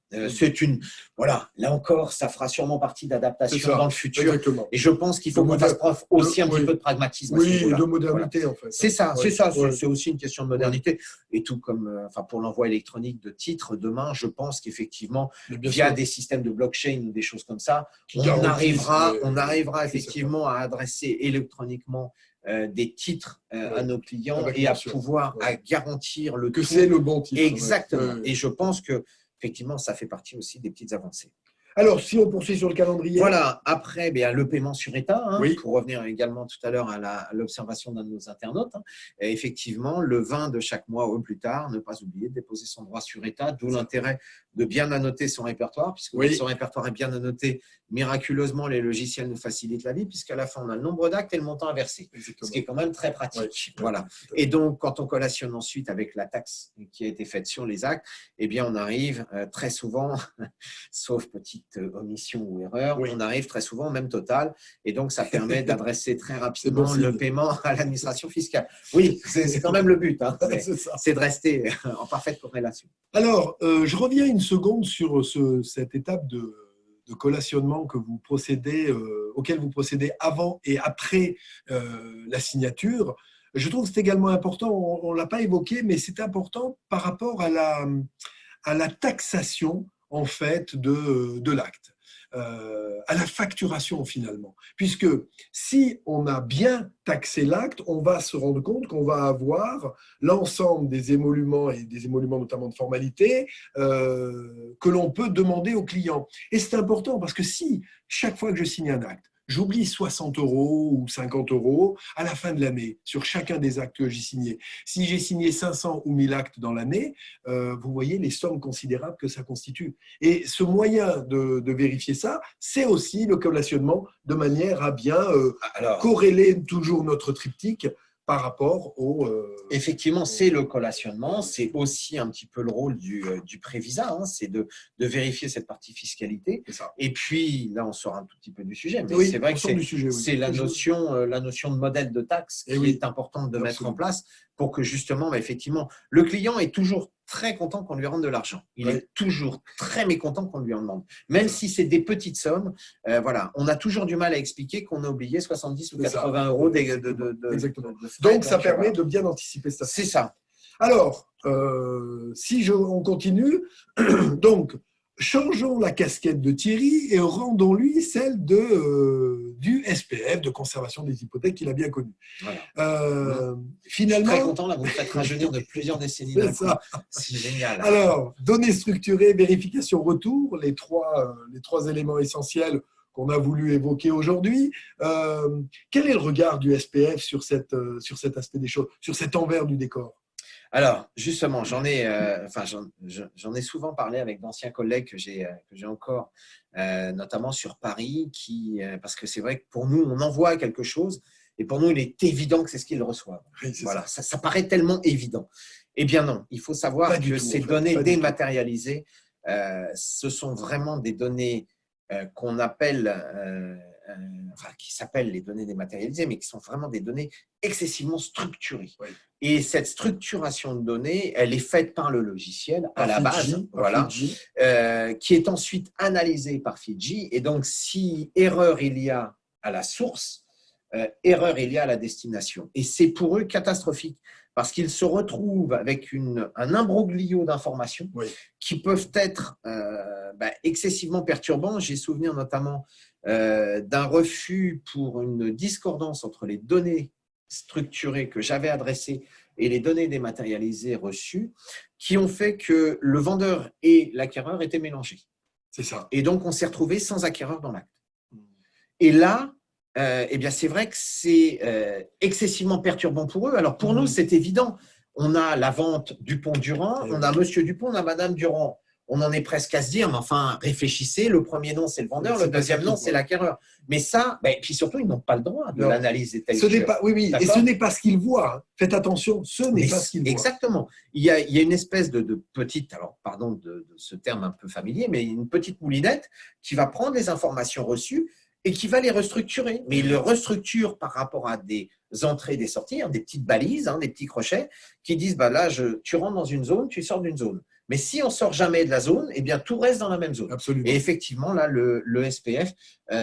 Voilà. Là encore, ça fera sûrement partie d'adaptation dans le futur. Exactement. Et je pense qu'il faut qu'on fasse preuve aussi un petit peu de pragmatisme à ce Oui, et niveau-là. de modernité, Voilà. en fait. C'est ça, Oui, c'est ça. oui. C'est aussi une question de modernité. Et tout comme pour l'envoi électronique de titres, demain, je pense qu'effectivement, via des systèmes de blockchain ou des choses comme ça, on arrivera effectivement à adresser électroniquement des titres à nos clients et à pouvoir à garantir le que tout. C'est le bon titre. Exactement. Et je pense que effectivement, ça fait partie aussi des petites avancées. Alors, si on poursuit sur le calendrier. Voilà, après, le paiement sur état, Oui. pour revenir également tout à l'heure à l'observation d'un de nos internautes, et effectivement, le 20 de chaque mois au plus tard, ne pas oublier de déposer son droit sur état, d'où l'intérêt de bien annoter son répertoire, puisque son répertoire est bien annoté, miraculeusement, les logiciels nous facilitent la vie, puisqu'à la fin, on a le nombre d'actes et le montant à verser, ce qui est quand même très pratique. Voilà. Et donc, quand on collationne ensuite avec la taxe qui a été faite sur les actes, eh bien, on arrive très souvent, sauf petite omission ou erreur, on arrive très souvent au même total. Et donc, ça permet d'adresser très rapidement le paiement à l'administration fiscale. Oui, c'est quand même le but. C'est de rester en parfaite corrélation. Alors, je reviens une seconde sur cette étape de collationnement auquel vous procédez avant et après la signature. Je trouve que c'est également important, on ne l'a pas évoqué, mais c'est important par rapport à la taxation en fait de l'acte, à la facturation finalement. Puisque si on a bien taxé l'acte, on va se rendre compte qu'on va avoir l'ensemble des émoluments, et des émoluments notamment de formalité, que l'on peut demander au client. Et c'est important parce que si chaque fois que je signe un acte, j'oublie 60 € ou 50 € à la fin de l'année sur chacun des actes que j'ai signés. Si j'ai signé 500 ou 1000 actes dans l'année, vous voyez les sommes considérables que ça constitue. Et ce moyen de vérifier ça, c'est aussi le collationnement de manière à bien corréler toujours notre triptyque par rapport au… Effectivement, c'est le collationnement, c'est aussi un petit peu le rôle du prévisa, c'est de vérifier cette partie fiscalité. Et puis, là, on sort un tout petit peu du sujet, mais c'est vrai que c'est la notion de modèle de taxe qui est importante de mettre en place pour que justement, effectivement, le client est toujours très content qu'on lui rende de l'argent. Il est toujours très mécontent qu'on lui en demande. Même si c'est des petites sommes, voilà, on a toujours du mal à expliquer qu'on a oublié 70 ou 80 € de frais. Donc, ça permet de bien anticiper ça. C'est ça. Alors, on continue, donc, changeons la casquette de Thierry et rendons-lui celle du SPF, de conservation des hypothèques qu'il a bien connu. Voilà. Finalement, je suis très content, là, vous me faites rajeunir de plusieurs décennies. C'est génial. Alors, données structurées, vérification, retour, les trois éléments essentiels qu'on a voulu évoquer aujourd'hui. Quel est le regard du SPF sur cet aspect des choses, sur cet envers du décor ? Alors, justement, j'en ai souvent parlé avec d'anciens collègues que j'ai encore, notamment sur Paris, parce que c'est vrai que pour nous, on envoie quelque chose et pour nous, il est évident que c'est ce qu'ils reçoivent. Voilà, ça paraît tellement évident. Eh bien non, il faut savoir que ces données dématérialisées, ce sont vraiment des données qu'on appelle… qui s'appellent les données dématérialisées, mais qui sont vraiment des données excessivement structurées. Et cette structuration de données, elle est faite par le logiciel à la base, qui est ensuite analysée par Fidji. Et donc, si erreur il y a à la source, erreur il y a à la destination. Et c'est pour eux catastrophique, parce qu'ils se retrouvent avec un imbroglio d'informations qui peuvent être excessivement perturbants. J'ai souvenir notamment d'un refus pour une discordance entre les données structurées que j'avais adressées et les données dématérialisées reçues, qui ont fait que le vendeur et l'acquéreur étaient mélangés. C'est ça. Et donc, on s'est retrouvé sans acquéreur dans l'acte. Et là, eh bien, c'est vrai que c'est excessivement perturbant pour eux. Alors, pour nous, c'est évident. On a la vente Dupont-Durand, on a Monsieur Dupont, on a Madame Durand. On en est presque à se dire, mais enfin, réfléchissez, le premier nom, c'est le vendeur, le deuxième nom, c'est l'acquéreur. Mais ça, et puis surtout, ils n'ont pas le droit de l'analyser tel quel. Et ce n'est pas ce qu'ils voient. Faites attention, ce n'est pas ce qu'ils voient. Exactement. Il y a une espèce de petite, alors pardon de ce terme un peu familier, mais une petite moulinette qui va prendre les informations reçues et qui va les restructurer. Mais il le restructure par rapport à des entrées et des sorties, hein, des petites balises, hein, des petits crochets qui disent bah là, tu rentres dans une zone, tu sors d'une zone. Mais si on sort jamais de la zone, eh bien tout reste dans la même zone. Absolument. Et effectivement, là, le SPF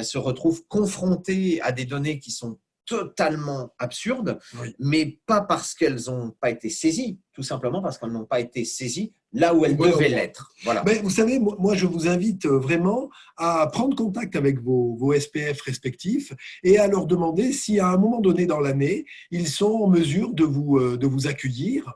se retrouve confronté à des données qui sont totalement absurdes, Oui. mais pas parce qu'elles n'ont pas été saisies, tout simplement parce qu'elles n'ont pas été saisies là où elles Bon devaient endroit. l'être. Voilà. Mais vous savez, moi, je vous invite vraiment à prendre contact avec vos SPF respectifs et à leur demander si à un moment donné dans l'année, ils sont en mesure de vous accueillir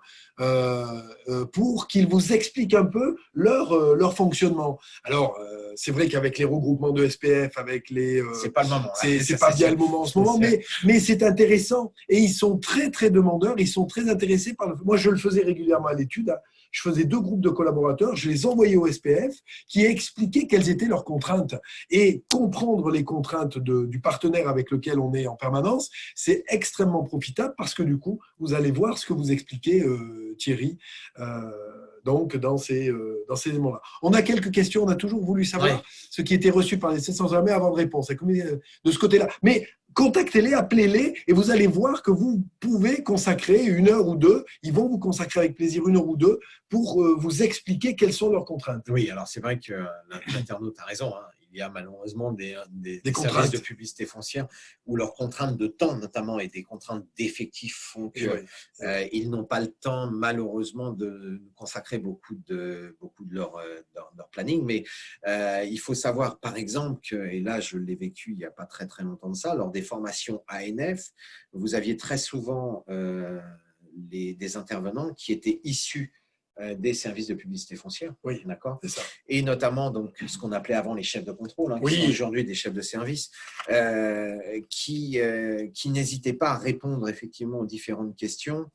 pour qu'ils vous expliquent un peu leur fonctionnement. Alors, c'est vrai qu'avec les regroupements de SPF, avec les… c'est pas le moment. C'est pas bien le moment en ce moment, mais c'est intéressant. Et ils sont très, très demandeurs, ils sont très intéressés par… Moi, je le faisais régulièrement à l'étude. Je faisais 2 groupes de collaborateurs, je les envoyais au SPF qui expliquaient quelles étaient leurs contraintes. Et comprendre les contraintes du partenaire avec lequel on est en permanence, c'est extrêmement profitable parce que du coup, vous allez voir ce que vous expliquez, Thierry, donc dans ces éléments-là. On a quelques questions, on a toujours voulu savoir ce qui était reçu par les 700 armées avant de répondre. De ce côté-là. Mais contactez-les, appelez-les et vous allez voir que vous pouvez consacrer 1 heure ou 2, ils vont vous consacrer avec plaisir 1 heure ou 2 pour vous expliquer quelles sont leurs contraintes. Oui, alors c'est vrai que l'internaute a raison, hein. Il y a malheureusement des services de publicité foncière où leurs contraintes de temps notamment et des contraintes d'effectifs font qu'ils n'ont pas le temps malheureusement de consacrer beaucoup de leur planning. Mais il faut savoir par exemple que, et là je l'ai vécu il n'y a pas très très longtemps de ça, lors des formations ANF, vous aviez très souvent des intervenants qui étaient issus des services de publicité foncière, oui, d'accord, c'est ça. Et notamment donc ce qu'on appelait avant les chefs de contrôle, hein, qui sont aujourd'hui des chefs de service, qui n'hésitaient pas à répondre effectivement aux différentes questions.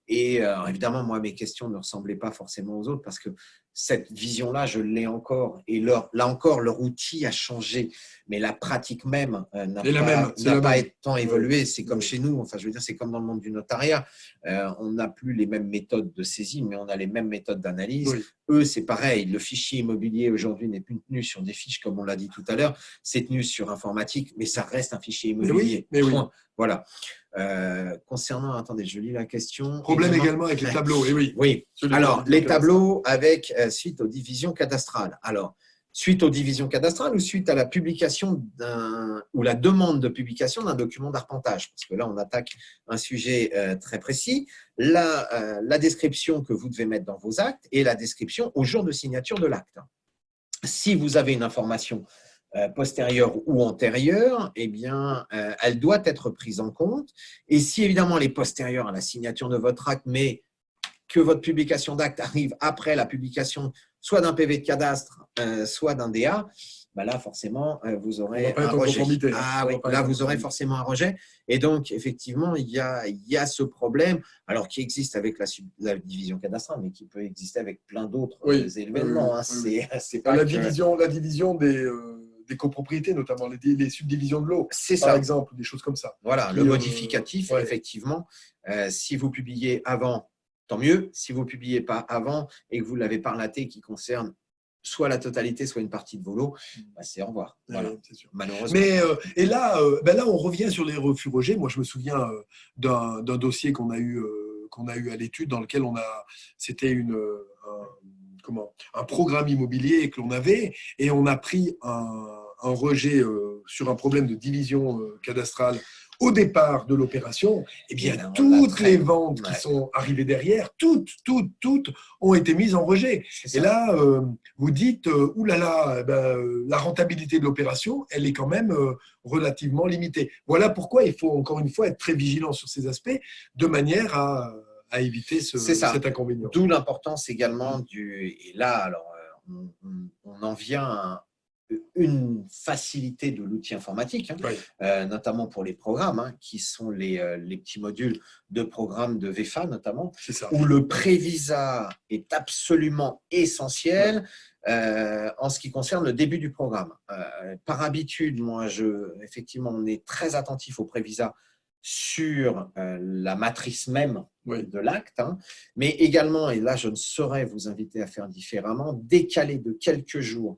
Et évidemment, moi, mes questions ne ressemblaient pas forcément aux autres parce que cette vision-là, je l'ai encore. Et là encore, leur outil a changé. Mais la pratique même n'a pas tant évolué. C'est comme chez nous. Enfin, je veux dire, c'est comme dans le monde du notariat. On n'a plus les mêmes méthodes de saisie, mais on a les mêmes méthodes d'analyse. Oui. Eux, c'est pareil. Le fichier immobilier aujourd'hui n'est plus tenu sur des fiches, comme on l'a dit tout à l'heure. C'est tenu sur informatique, mais ça reste un fichier immobilier. Mais oui. Voilà. Concernant, attendez, je lis la question. Problème également avec les tableaux. Oui. Alors, les tableaux avec suite aux divisions cadastrales. Alors, suite aux divisions cadastrales ou suite à la publication ou la demande de publication d'un document d'arpentage, parce que là, on attaque un sujet très précis. La description que vous devez mettre dans vos actes et la description au jour de signature de l'acte. Si vous avez une information postérieure ou antérieure, eh bien, elle doit être prise en compte. Et si évidemment elle est postérieure à la signature de votre acte, mais que votre publication d'acte arrive après la publication soit d'un PV de cadastre, soit d'un DA, bah là, forcément, vous aurez un rejet. Ah oui, là, vous aurez forcément un rejet. Et donc, effectivement, il y a ce problème, alors qui existe avec la division cadastrale, mais qui peut exister avec plein d'autres événements. C'est pas la division des copropriétés, notamment les subdivisions de l'eau, par exemple, des choses comme ça. Voilà, le modificatif, effectivement, si vous publiez avant, tant mieux. Si vous ne publiez pas avant et que vous l'avez parlaté qui concerne soit la totalité, soit une partie de vos lots, bah c'est au revoir. Voilà, c'est sûr. Malheureusement. Mais là, on revient sur les refus-rejets. Moi, je me souviens d'un dossier qu'on a eu à l'étude dans lequel c'était un programme immobilier et que l'on avait, et on a pris un rejet sur un problème de division cadastrale au départ de l'opération. Eh bien, toutes les ventes qui sont arrivées derrière, toutes ont été mises en rejet. Et là, vous dites, oulala, la rentabilité de l'opération, elle est quand même relativement limitée. Voilà pourquoi il faut encore une fois être très vigilant sur ces aspects de manière à éviter cet inconvénient. D'où l'importance également et là, alors, on en vient à une facilité de l'outil informatique, notamment pour les programmes, qui sont les petits modules de programme de VEFA notamment, où le prévisa est absolument essentiel en ce qui concerne le début du programme. Par habitude, effectivement, on est très attentif au prévisa sur la matrice même de l'acte, mais également, et là je ne saurais vous inviter à faire différemment, décaler de quelques jours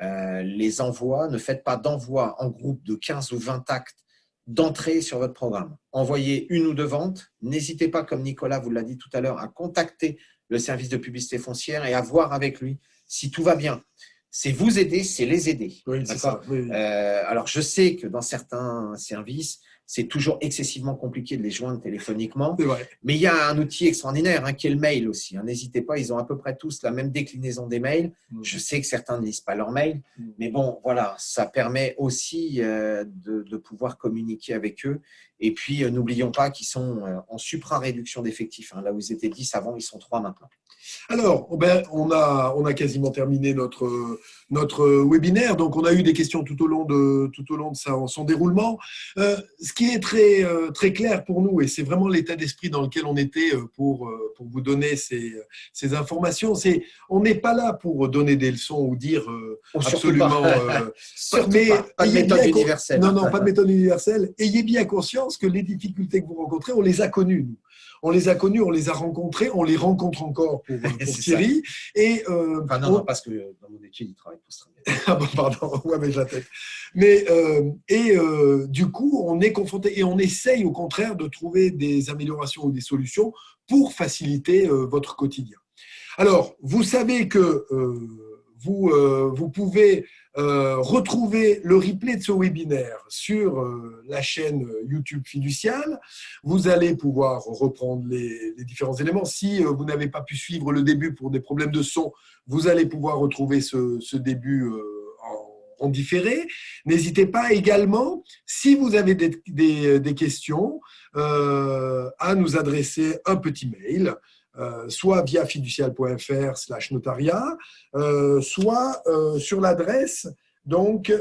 les envois. Ne faites pas d'envoi en groupe de 15 ou 20 actes d'entrée sur votre programme. Envoyez une ou deux ventes. N'hésitez pas, comme Nicolas vous l'a dit tout à l'heure, à contacter le service de publicité foncière et à voir avec lui si tout va bien. C'est vous aider, c'est les aider. Oui, c'est ça. Oui. Alors, je sais que dans certains services, c'est toujours excessivement compliqué de les joindre téléphoniquement. C'est vrai. Mais il y a un outil extraordinaire qui est le mail aussi. N'hésitez pas, ils ont à peu près tous la même déclinaison des mails. Je sais que certains ne lisent pas leurs mails, mais bon, voilà, ça permet aussi de pouvoir communiquer avec eux. Et puis, n'oublions pas qu'ils sont en supra-réduction d'effectifs. Là où ils étaient 10 avant, ils sont 3 maintenant. Alors, on a quasiment terminé notre webinaire. Donc, on a eu des questions tout au long de son déroulement. Ce qui est très clair pour nous, et c'est vraiment l'état d'esprit dans lequel on était pour vous donner ces informations, c'est on n'est pas là pour donner des leçons ou dire absolument… pas de méthode universelle. Non, pas de méthode universelle. Ayez bien conscience que les difficultés que vous rencontrez, on les a connues, nous. On les a connus, on les a rencontrés, on les rencontre encore pour Thierry. Et, non, parce que dans mon étude, il travaille pour Strabag. Ah bon, pardon, ouais, mais je la tête. Mais, du coup, on est confronté et on essaye au contraire de trouver des améliorations ou des solutions pour faciliter votre quotidien. Alors, vous savez que vous pouvez retrouver le replay de ce webinaire sur la chaîne YouTube Fiducial. Vous allez pouvoir reprendre les différents éléments. Si vous n'avez pas pu suivre le début pour des problèmes de son, vous allez pouvoir retrouver ce début en différé. N'hésitez pas également, si vous avez des questions, à nous adresser un petit mail. Soit via fiducial.fr/notariat, soit sur l'adresse donc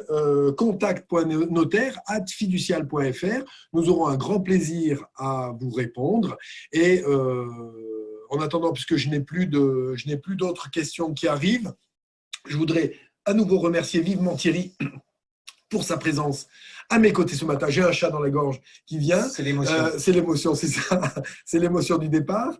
contact.notaire@fiducial.fr. Nous aurons un grand plaisir à vous répondre. Et en attendant, puisque je n'ai plus d'autres questions qui arrivent, je voudrais à nouveau remercier vivement Thierry pour sa présence à mes côtés ce matin. J'ai un chat dans la gorge qui vient. C'est l'émotion. C'est l'émotion, c'est ça. C'est l'émotion du départ.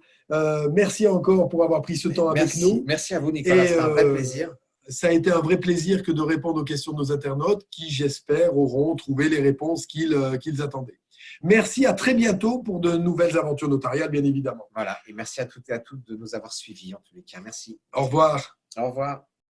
Merci encore pour avoir pris ce temps avec nous. Merci à vous, Nicolas. C'est un vrai plaisir. Ça a été un vrai plaisir que de répondre aux questions de nos internautes qui, j'espère, auront trouvé les réponses qu'ils attendaient. Merci, à très bientôt pour de nouvelles aventures notariales, bien évidemment. Voilà, et merci à toutes et à toutes de nous avoir suivis en tous les cas. Merci. Au revoir. Au revoir.